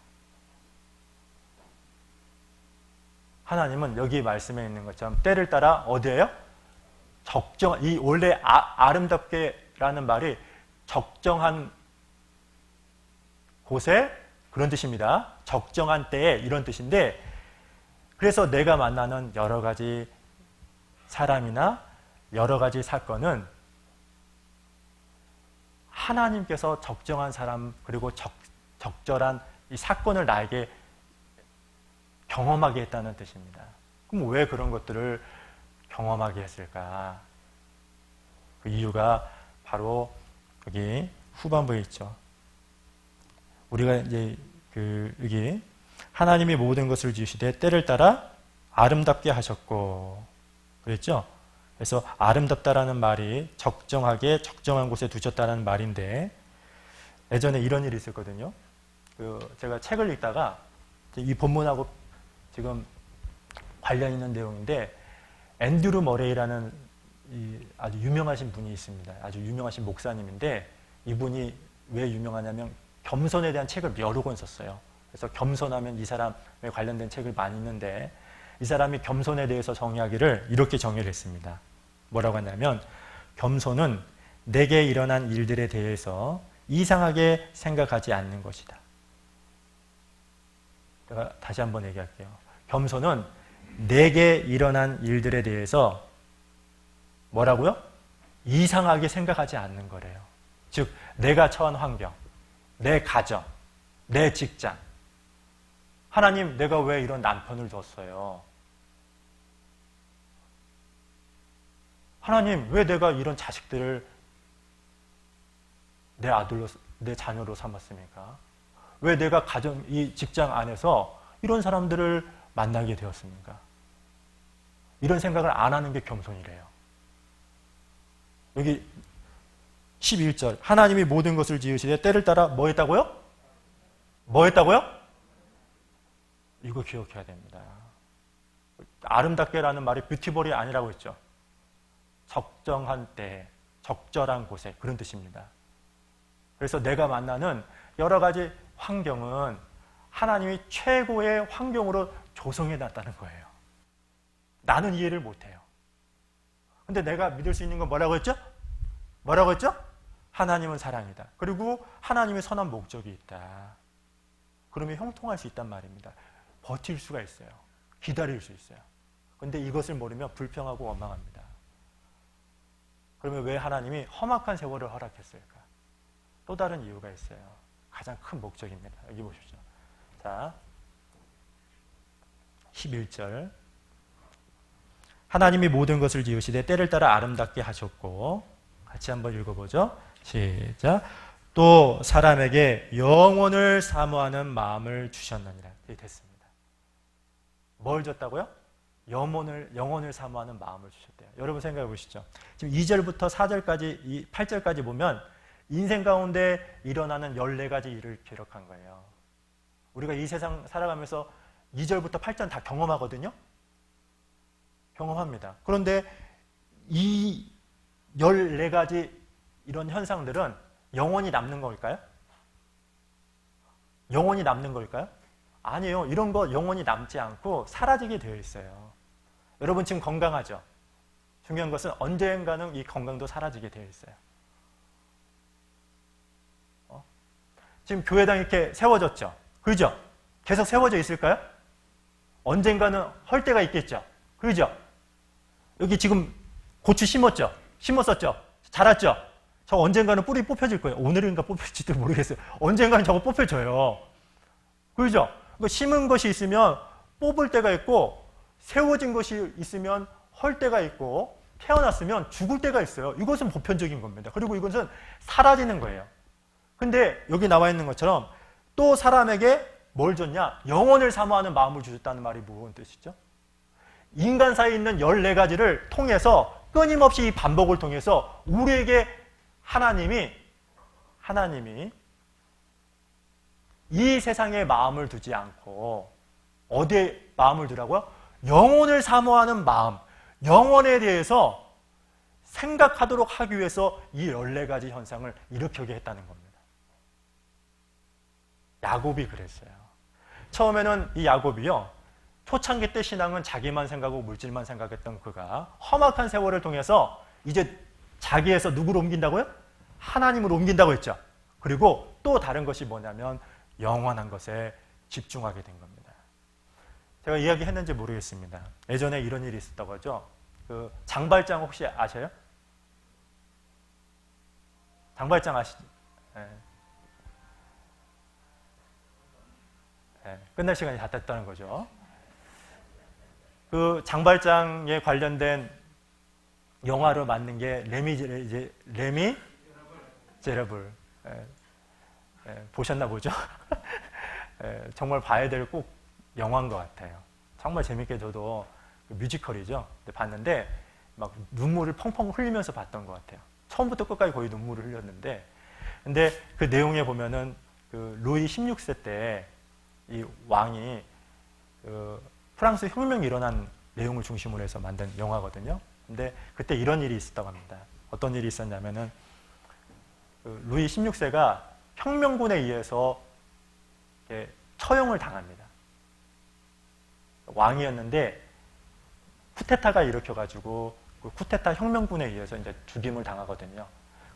하나님은 여기 말씀에 있는 것처럼 때를 따라 어디예요? 이 원래 아름답게라는 말이 적정한 곳에, 그런 뜻입니다. 적정한 때에, 이런 뜻인데, 그래서 내가 만나는 여러 가지 사람이나 여러 가지 사건은 하나님께서 적정한 사람 그리고 적절한 이 사건을 나에게 경험하게 했다는 뜻입니다. 그럼 왜 그런 것들을 경험하게 했을까? 그 이유가 바로 여기 후반부에 있죠. 우리가 이제 여기 하나님이 모든 것을 지으시되 때를 따라 아름답게 하셨고 그랬죠? 그래서 아름답다라는 말이 적정하게 적정한 곳에 두셨다는 말인데 예전에 이런 일이 있었거든요. 제가 책을 읽다가 이 본문하고 지금 관련 있는 내용인데 앤드류 머레이라는 아주 유명하신 분이 있습니다. 아주 유명하신 목사님인데 이분이 왜 유명하냐면 겸손에 대한 책을 여러 권 썼어요. 그래서 겸손하면 이 사람에 관련된 책을 많이 있는데 이 사람이 겸손에 대해서 정의하기를 이렇게 정의를 했습니다. 뭐라고 하냐면 겸손은 내게 일어난 일들에 대해서 이상하게 생각하지 않는 것이다. 제가 다시 한번 얘기할게요. 겸손은 내게 일어난 일들에 대해서 뭐라고요? 이상하게 생각하지 않는 거래요. 즉 내가 처한 환경, 내 가정, 내 직장. 하나님, 내가 왜 이런 남편을 뒀어요? 하나님, 왜 내가 이런 자식들을 내 아들로, 내 자녀로 삼았습니까? 왜 내가 이 직장 안에서 이런 사람들을 만나게 되었습니까? 이런 생각을 안 하는 게 겸손이래요. 여기 11절 하나님이 모든 것을 지으시되 때를 따라 뭐 했다고요? 뭐 했다고요? 이거 기억해야 됩니다. 아름답게라는 말이 뷰티풀이 아니라고 했죠. 적정한 때, 적절한 곳에 그런 뜻입니다. 그래서 내가 만나는 여러 가지 환경은 하나님이 최고의 환경으로 조성해 놨다는 거예요. 나는 이해를 못해요. 근데 내가 믿을 수 있는 건 뭐라고 했죠? 뭐라고 했죠? 하나님은 사랑이다. 그리고 하나님의 선한 목적이 있다. 그러면 형통할 수 있단 말입니다. 버틸 수가 있어요. 기다릴 수 있어요. 근데 이것을 모르면 불평하고 원망합니다. 그러면 왜 하나님이 험악한 세월을 허락했을까? 또 다른 이유가 있어요. 가장 큰 목적입니다. 여기 보십시오. 자, 11절 하나님이 모든 것을 지으시되 때를 따라 아름답게 하셨고 같이 한번 읽어보죠. 시작. 또 사람에게 영혼을 사모하는 마음을 주셨느니라. 이게 됐습니다. 뭘 줬다고요? 영혼을 사모하는 마음을 주셨대요. 여러분 생각해 보시죠. 지금 2절부터 4절까지, 8절까지 보면 인생 가운데 일어나는 14가지 일을 기록한 거예요. 우리가 이 세상 살아가면서 2절부터 8절 다 경험하거든요. 경험합니다. 그런데 이 14가지 이런 현상들은 영원히 남는 걸까요? 영원히 남는 걸까요? 아니에요. 이런 거 영원히 남지 않고 사라지게 되어 있어요. 여러분 지금 건강하죠? 중요한 것은 언젠가는 이 건강도 사라지게 되어 있어요. 지금 교회당 이렇게 세워졌죠? 그죠? 계속 세워져 있을까요? 언젠가는 헐 때가 있겠죠? 그죠? 여기 지금 고추 심었죠? 심었었죠? 자랐죠? 저 언젠가는 뿌리 뽑혀질 거예요. 오늘인가 뽑힐지도 모르겠어요. 언젠가는 저거 뽑혀져요. 그죠? 심은 것이 있으면 뽑을 때가 있고 세워진 것이 있으면 헐 때가 있고 태어났으면 죽을 때가 있어요. 이것은 보편적인 겁니다. 그리고 이것은 사라지는 거예요. 근데 여기 나와 있는 것처럼 또 사람에게 뭘 줬냐? 영혼을 사모하는 마음을 주셨다는 말이 무슨 뜻이죠? 인간 사이에 있는 14가지를 통해서 끊임없이 이 반복을 통해서 우리에게 하나님이 이 세상에 마음을 두지 않고 어디에 마음을 두라고요? 영혼을 사모하는 마음, 영혼에 대해서 생각하도록 하기 위해서 이 14가지 현상을 일으키게 했다는 겁니다. 야곱이 그랬어요. 처음에는 이 야곱이요, 초창기 때 신앙은 자기만 생각하고 물질만 생각했던 그가 험악한 세월을 통해서 이제 자기에서 누구로 옮긴다고요? 하나님으로 옮긴다고 했죠. 그리고 또 다른 것이 뭐냐면 영원한 것에 집중하게 된 겁니다. 제가 이야기했는지 모르겠습니다. 예전에 이런 일이 있었다고 하죠. 그 장발장 혹시 아세요? 장발장 아시죠? 네. 끝날 시간이 다 됐다는 거죠. 그 장발장에 관련된 영화로 만든 게 레미 제라블. 보셨나 보죠? 정말 봐야 될 꼭 영화인 것 같아요. 정말 재밌게 저도 그 뮤지컬이죠. 봤는데 막 눈물을 펑펑 흘리면서 봤던 것 같아요. 처음부터 끝까지 거의 눈물을 흘렸는데, 근데 그 내용에 보면은 그 루이 16세 때 이 왕이 그 프랑스 혁명이 일어난 내용을 중심으로 해서 만든 영화거든요. 근데 그때 이런 일이 있었다고 합니다. 어떤 일이 있었냐면은 그 루이 16세가 혁명군에 의해서 처형을 당합니다. 왕이었는데 쿠데타가 일으켜가지고 그 쿠데타 혁명군에 의해서 이제 죽임을 당하거든요.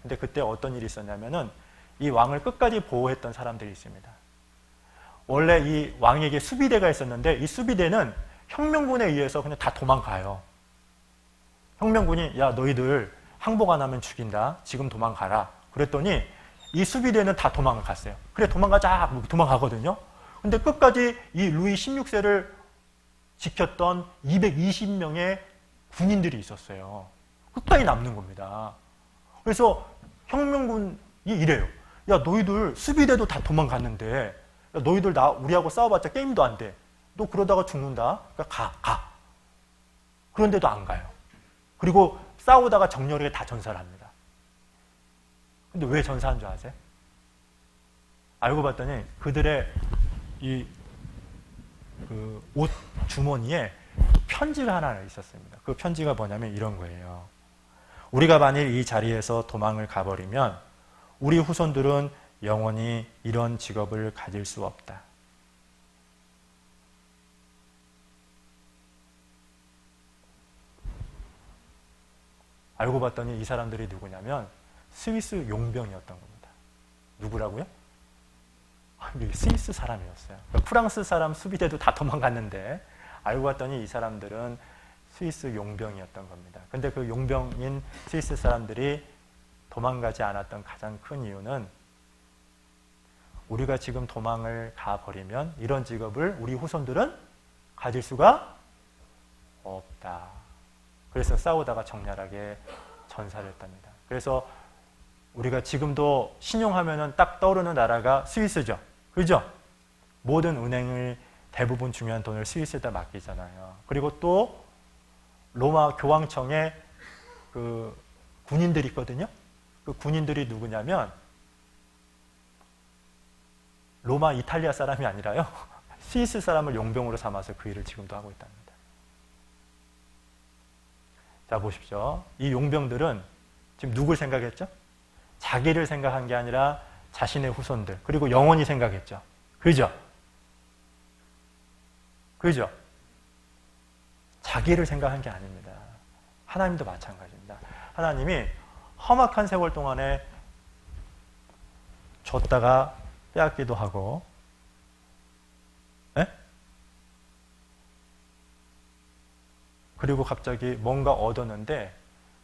근데 그때 어떤 일이 있었냐면은 이 왕을 끝까지 보호했던 사람들이 있습니다. 원래 이 왕에게 수비대가 있었는데 이 수비대는 혁명군에 의해서 그냥 다 도망가요. 혁명군이 야 너희들 항복 안 하면 죽인다. 지금 도망가라. 그랬더니 이 수비대는 다 도망을 갔어요. 그래 도망가자. 도망가거든요. 근데 끝까지 이 루이 16세를 지켰던 220명의 군인들이 있었어요. 끝까지 남는 겁니다. 그래서 혁명군이 이래요. 야 너희들 수비대도 다 도망갔는데 야, 너희들 우리하고 싸워봤자 게임도 안 돼. 너 그러다가 죽는다. 그러니까 가. 그런데도 안 가요. 그리고 싸우다가 정렬하게 다 전사를 합니다. 근데 왜 전사한 줄 아세요? 알고 봤더니 그들의 이 그 옷 주머니에 편지가 하나 있었습니다. 그 편지가 뭐냐면 이런 거예요. 우리가 만일 이 자리에서 도망을 가버리면 우리 후손들은 영원히 이런 직업을 가질 수 없다. 알고 봤더니 이 사람들이 누구냐면 스위스 용병이었던 겁니다. 누구라고요? 스위스 사람이었어요. 그러니까 프랑스 사람 수비대도 다 도망갔는데 알고 봤더니 이 사람들은 스위스 용병이었던 겁니다. 근데 그 용병인 스위스 사람들이 도망가지 않았던 가장 큰 이유는 우리가 지금 도망을 가버리면 이런 직업을 우리 후손들은 가질 수가 없다. 그래서 싸우다가 적나라하게 전사를 했답니다. 그래서 우리가 지금도 신용하면은 딱 떠오르는 나라가 스위스죠. 그죠? 모든 은행을 대부분 중요한 돈을 스위스에다 맡기잖아요. 그리고 또 로마 교황청에 그 군인들이 있거든요. 그 군인들이 누구냐면 로마 이탈리아 사람이 아니라요. 스위스 사람을 용병으로 삼아서 그 일을 지금도 하고 있답니다. 자 보십시오. 이 용병들은 지금 누굴 생각했죠? 자기를 생각한 게 아니라 자신의 후손들 그리고 영원히 생각했죠. 그죠? 그죠? 자기를 생각한 게 아닙니다. 하나님도 마찬가지입니다. 하나님이 험악한 세월 동안에 줬다가 빼앗기도 하고 그리고 갑자기 뭔가 얻었는데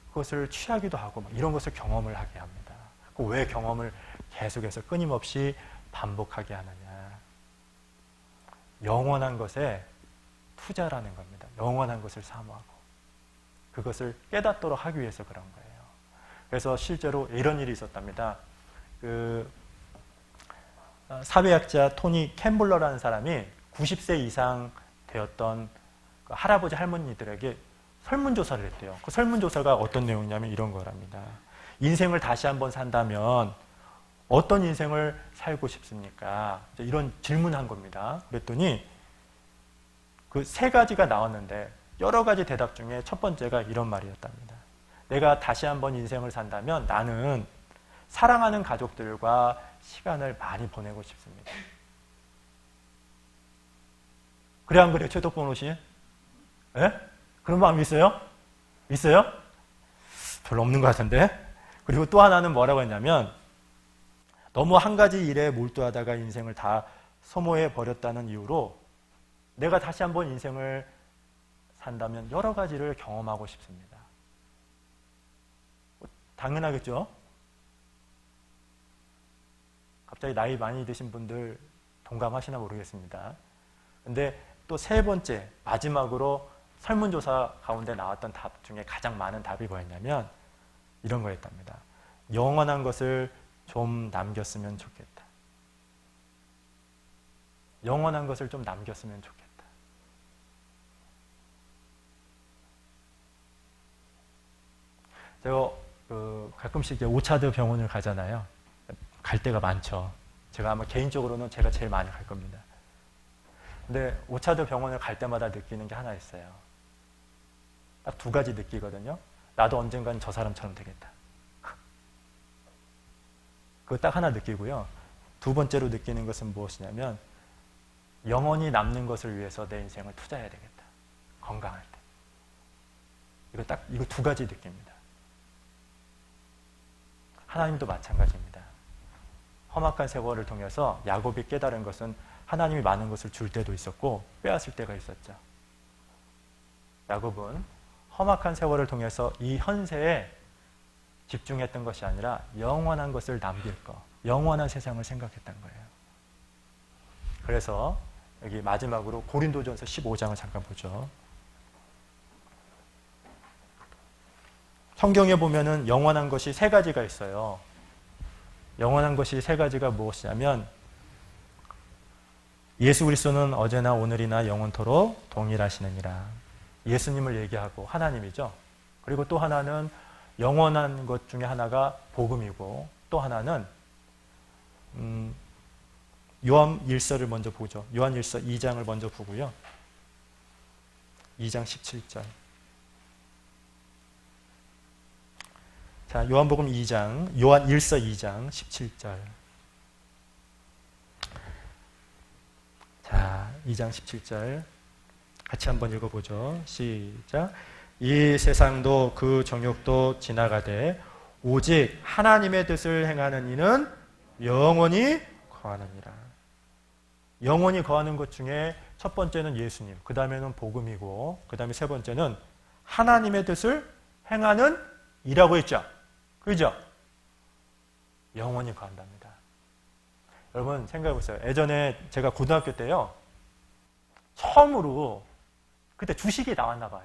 그것을 취하기도 하고 이런 것을 경험을 하게 합니다. 왜 경험을 계속해서 끊임없이 반복하게 하느냐. 영원한 것에 투자라는 겁니다. 영원한 것을 사모하고 그것을 깨닫도록 하기 위해서 그런 거예요. 그래서 실제로 이런 일이 있었답니다. 그 사회학자 토니 캠블러라는 사람이 90세 이상 되었던 그 할아버지 할머니들에게 설문조사를 했대요. 그 설문조사가 어떤 내용이냐면 이런 거랍니다. 인생을 다시 한번 산다면 어떤 인생을 살고 싶습니까? 이런 질문한 겁니다. 그랬더니 그 세 가지가 나왔는데 여러 가지 대답 중에 첫 번째가 이런 말이었답니다. 내가 다시 한번 인생을 산다면 나는 사랑하는 가족들과 시간을 많이 보내고 싶습니다. 그래 안 그래요? 최덕봉 씨? 예? 그런 마음 있어요? 있어요? 별로 없는 것 같은데. 그리고 또 하나는 뭐라고 했냐면 너무 한 가지 일에 몰두하다가 인생을 다 소모해 버렸다는 이유로 내가 다시 한번 인생을 산다면 여러 가지를 경험하고 싶습니다. 당연하겠죠? 갑자기 나이 많이 드신 분들 동감하시나 모르겠습니다. 근데 또 세 번째, 마지막으로 설문조사 가운데 나왔던 답 중에 가장 많은 답이 뭐였냐면 이런 거였답니다. 영원한 것을 좀 남겼으면 좋겠다. 영원한 것을 좀 남겼으면 좋겠다. 제가 가끔씩 이제 오차드 병원을 가잖아요. 갈 때가 많죠. 제가 아마 개인적으로는 제가 제일 많이 갈 겁니다. 근데 오차드 병원을 갈 때마다 느끼는 게 하나 있어요. 딱 두 가지 느끼거든요. 나도 언젠간 저 사람처럼 되겠다. 그거 딱 하나 느끼고요. 두 번째로 느끼는 것은 무엇이냐면 영원히 남는 것을 위해서 내 인생을 투자해야 되겠다. 건강할 때. 이거 두 가지 느낍니다. 하나님도 마찬가지입니다. 험악한 세월을 통해서 야곱이 깨달은 것은 하나님이 많은 것을 줄 때도 있었고 빼앗을 때가 있었죠. 야곱은 험악한 세월을 통해서 이 현세에 집중했던 것이 아니라 영원한 것을 남길 것, 영원한 세상을 생각했던 거예요. 그래서 여기 마지막으로 고린도전서 15장을 잠깐 보죠. 성경에 보면은 영원한 것이 세 가지가 있어요. 영원한 것이 세 가지가 무엇이냐면 예수 그리스도는 어제나 오늘이나 영원토록 동일하시느니라. 예수님을 얘기하고 하나님이죠. 그리고 또 하나는 영원한 것 중에 하나가 복음이고 또 하나는 요한일서를 먼저 보죠. 요한일서 2장을 먼저 보고요. 2장 17절. 자, 요한복음 2장, 요한일서 2장 17절. 자, 2장 17절. 같이 한번 읽어보죠. 시작. 이 세상도 그 정욕도 지나가되 오직 하나님의 뜻을 행하는 이는 영원히 거하느니라. 영원히 거하는 것 중에 첫 번째는 예수님, 그 다음에는 복음이고 그 다음에 세 번째는 하나님의 뜻을 행하는 이라고 했죠. 그죠? 영원히 거한답니다. 여러분 생각해 보세요. 예전에 제가 고등학교 때요. 처음으로 그때 주식이 나왔나 봐요.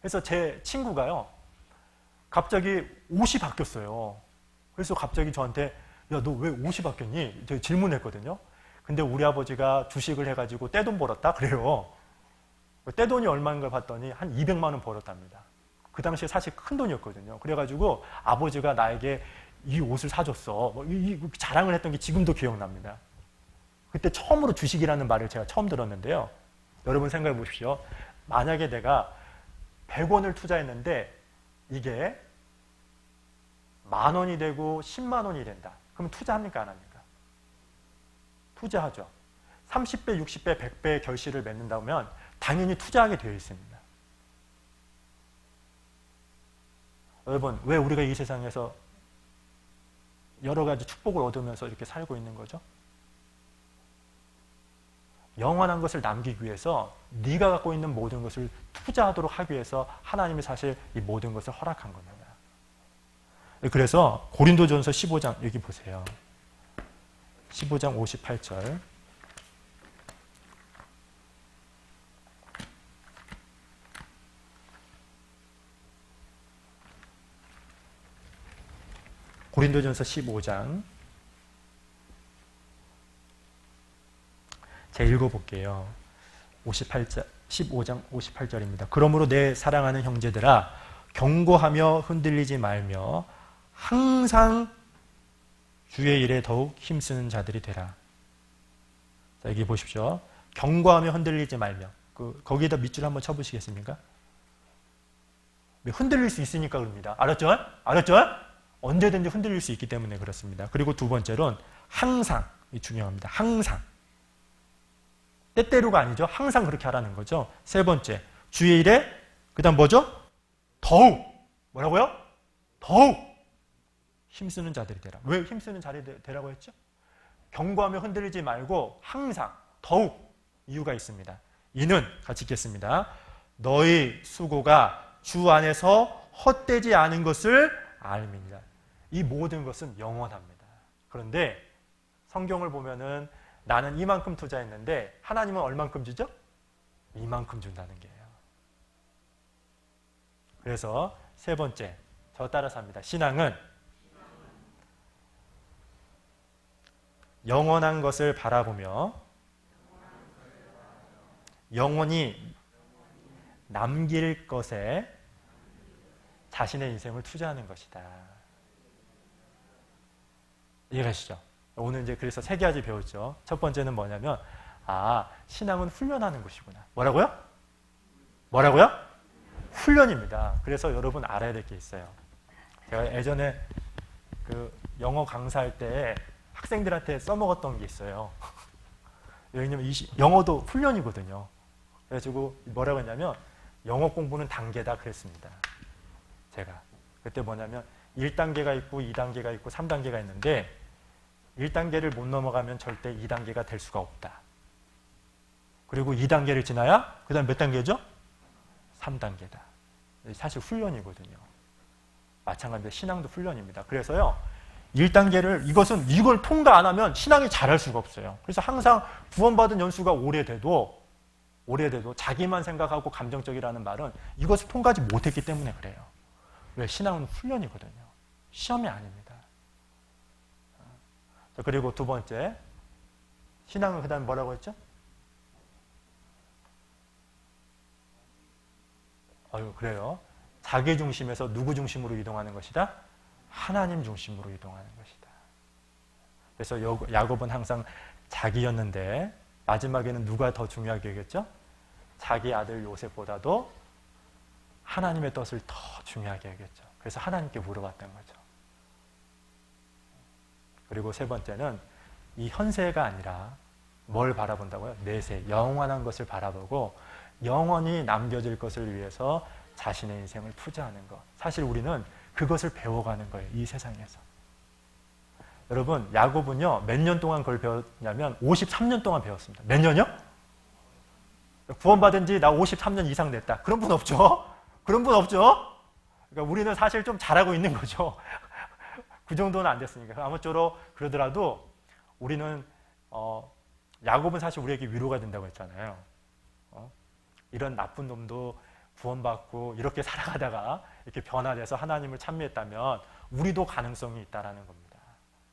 그래서 제 친구가요. 갑자기 옷이 바뀌었어요. 그래서 갑자기 저한테 야, 너 왜 옷이 바뀌었니? 제가 질문했거든요. 근데 우리 아버지가 주식을 해가지고 떼돈 벌었다? 그래요. 떼돈이 얼마인가 봤더니 한 200만 원 벌었답니다. 그 당시에 사실 큰 돈이었거든요. 그래가지고 아버지가 나에게 이 옷을 사줬어. 자랑을 했던 게 지금도 기억납니다. 그때 처음으로 주식이라는 말을 제가 처음 들었는데요. 여러분 생각해 보십시오. 만약에 내가 100원을 투자했는데 이게 10,000원이 되고 10만 원이 된다. 그럼 투자합니까? 안 합니까? 투자하죠. 30배, 60배, 100배의 결실을 맺는다면 당연히 투자하게 되어 있습니다. 여러분, 왜 우리가 이 세상에서 여러 가지 축복을 얻으면서 이렇게 살고 있는 거죠? 영원한 것을 남기기 위해서 네가 갖고 있는 모든 것을 투자하도록 하기 위해서 하나님이 사실 이 모든 것을 허락한 겁니다. 그래서 고린도전서 15장 여기 보세요. 15장 58절. 고린도전서 15장. 제가 읽어볼게요. 58절, 15장 58절입니다. 그러므로 내 사랑하는 형제들아 경고하며 흔들리지 말며 항상 주의 일에 더욱 힘쓰는 자들이 되라. 자, 여기 보십시오. 경고하며 흔들리지 말며. 거기에다 밑줄 한번 쳐보시겠습니까? 흔들릴 수 있으니까 그럽니다. 알았죠? 알았죠? 언제든지 흔들릴 수 있기 때문에 그렇습니다. 그리고 두 번째로는 항상, 이 중요합니다. 항상. 때때로가 아니죠. 항상 그렇게 하라는 거죠. 세 번째, 주의 일에, 그 다음 뭐죠? 더욱. 뭐라고요? 더욱 힘쓰는 자들이 되라. 왜 힘쓰는 자들이 되라고 했죠? 경고하며 흔들리지 말고 항상, 더욱 이유가 있습니다. 이는, 같이 읽겠습니다. 너희 수고가 주 안에서 헛되지 않은 것을 알미니라. 이 모든 것은 영원합니다. 그런데 성경을 보면은 나는 이만큼 투자했는데 하나님은 얼만큼 주죠? 이만큼 준다는 게예요. 그래서 세 번째, 저 따라서 합니다. 신앙은 영원한 것을 바라보며 영원히 남길 것에 자신의 인생을 투자하는 것이다. 이해가시죠? 오늘 이제 그래서 세 가지 배웠죠. 첫 번째는 뭐냐면, 신앙은 훈련하는 것이구나. 뭐라고요? 훈련입니다. 그래서 여러분 알아야 될 게 있어요. 제가 예전에 그 영어 강사할 때 학생들한테 써먹었던 게 있어요. 왜냐면 영어도 훈련이거든요. 그래가지고 뭐라고 했냐면, 영어 공부는 단계다 그랬습니다. 제가. 그때 뭐냐면 1단계가 있고 2단계가 있고 3단계가 있는데 1단계를 못 넘어가면 절대 2단계가 될 수가 없다. 그리고 2단계를 지나야 그 다음 몇 단계죠? 3단계다. 사실 훈련이거든요. 마찬가지로 신앙도 훈련입니다. 그래서요, 1단계를 이걸 통과 안 하면 신앙이 잘할 수가 없어요. 그래서 항상 구원받은 연수가 오래돼도 자기만 생각하고 감정적이라는 말은 이것을 통과하지 못했기 때문에 그래요. 왜? 신앙은 훈련이거든요. 시험이 아닙니다. 그리고 두 번째, 신앙은 그 다음에 뭐라고 했죠? 그래요. 자기 중심에서 누구 중심으로 이동하는 것이다? 하나님 중심으로 이동하는 것이다. 그래서 야곱은 항상 자기였는데 마지막에는 누가 더 중요하게 여겼죠? 자기 아들 요셉보다도 하나님의 뜻을 더 중요하게 여겼죠. 그래서 하나님께 물어봤던 거죠. 그리고 세 번째는 이 현세가 아니라 뭘 바라본다고요? 내세, 영원한 것을 바라보고 영원히 남겨질 것을 위해서 자신의 인생을 투자하는 것. 사실 우리는 그것을 배워가는 거예요. 이 세상에서. 여러분, 야곱은요, 몇 년 동안 그걸 배웠냐면 53년 동안 배웠습니다. 몇 년이요? 구원받은 지 나 53년 이상 됐다. 그런 분 없죠? 그러니까 우리는 사실 좀 잘하고 있는 거죠. 그 정도는 안 됐으니까. 아무쪼록 그러더라도 우리는, 야곱은 사실 우리에게 위로가 된다고 했잖아요. 이런 나쁜 놈도 구원받고 이렇게 살아가다가 이렇게 변화돼서 하나님을 찬미했다면 우리도 가능성이 있다라는 겁니다.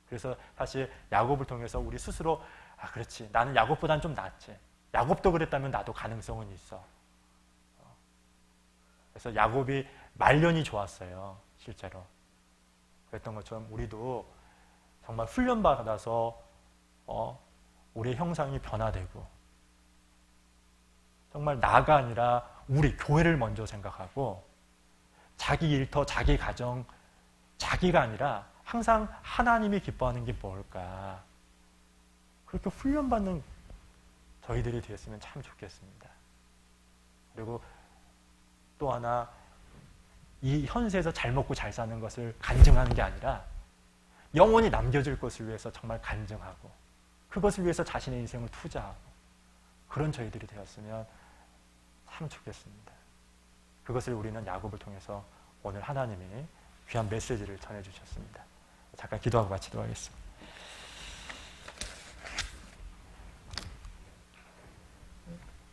그래서 사실 야곱을 통해서 우리 스스로 그렇지, 나는 야곱보다는 좀 낫지. 야곱도 그랬다면 나도 가능성은 있어. 그래서 야곱이 말년이 좋았어요. 실제로. 그랬던 것처럼 우리도 정말 훈련받아서 우리의 형상이 변화되고 정말 나가 아니라 우리 교회를 먼저 생각하고 자기 일터, 자기 가정, 자기가 아니라 항상 하나님이 기뻐하는 게 뭘까? 그렇게 훈련받는 저희들이 되었으면 참 좋겠습니다. 그리고 또 하나, 이 현세에서 잘 먹고 잘 사는 것을 간증하는 게 아니라 영원히 남겨질 것을 위해서 정말 간증하고 그것을 위해서 자신의 인생을 투자하고 그런 저희들이 되었으면 참 좋겠습니다. 그것을 우리는 야곱을 통해서 오늘 하나님이 귀한 메시지를 전해주셨습니다. 잠깐 기도하고 마치도록 하겠습니다.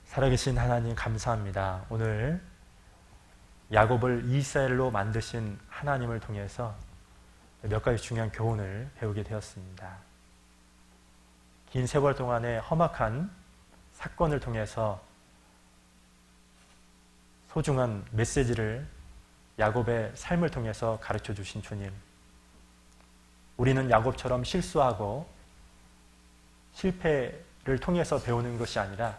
살아계신 하나님 감사합니다. 오늘 야곱을 이스라엘로 만드신 하나님을 통해서 몇 가지 중요한 교훈을 배우게 되었습니다. 긴 세월 동안의 험악한 사건을 통해서 소중한 메시지를 야곱의 삶을 통해서 가르쳐 주신 주님. 우리는 야곱처럼 실수하고 실패를 통해서 배우는 것이 아니라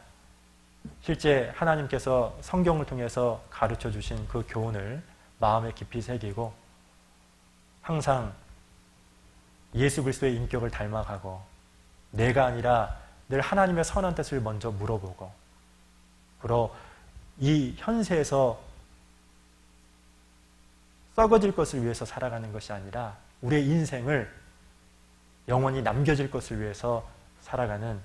실제 하나님께서 성경을 통해서 가르쳐 주신 그 교훈을 마음에 깊이 새기고 항상 예수 그리스도의 인격을 닮아가고 내가 아니라 늘 하나님의 선한 뜻을 먼저 물어보고 그러 이 현세에서 썩어질 것을 위해서 살아가는 것이 아니라 우리의 인생을 영원히 남겨질 것을 위해서 살아가는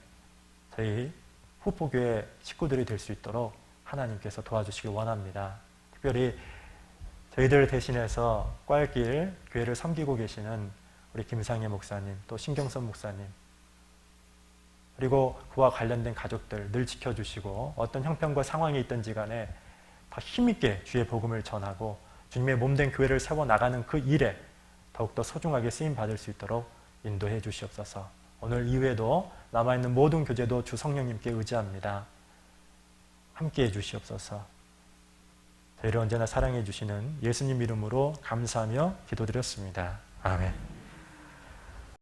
저희 후포교회 식구들이 될 수 있도록 하나님께서 도와주시길 원합니다. 특별히 저희들 대신해서 꽈일길 교회를 섬기고 계시는 우리 김상혜 목사님, 또 신경선 목사님, 그리고 그와 관련된 가족들 늘 지켜주시고 어떤 형편과 상황이 있든지 간에 더 힘있게 주의 복음을 전하고 주님의 몸된 교회를 세워나가는 그 일에 더욱더 소중하게 쓰임받을 수 있도록 인도해 주시옵소서. 오늘 이후에도 남아있는 모든 교제도 주 성령님께 의지합니다. 함께해 주시옵소서. 저희를 언제나 사랑해 주시는 예수님 이름으로 감사하며 기도드렸습니다. 아멘.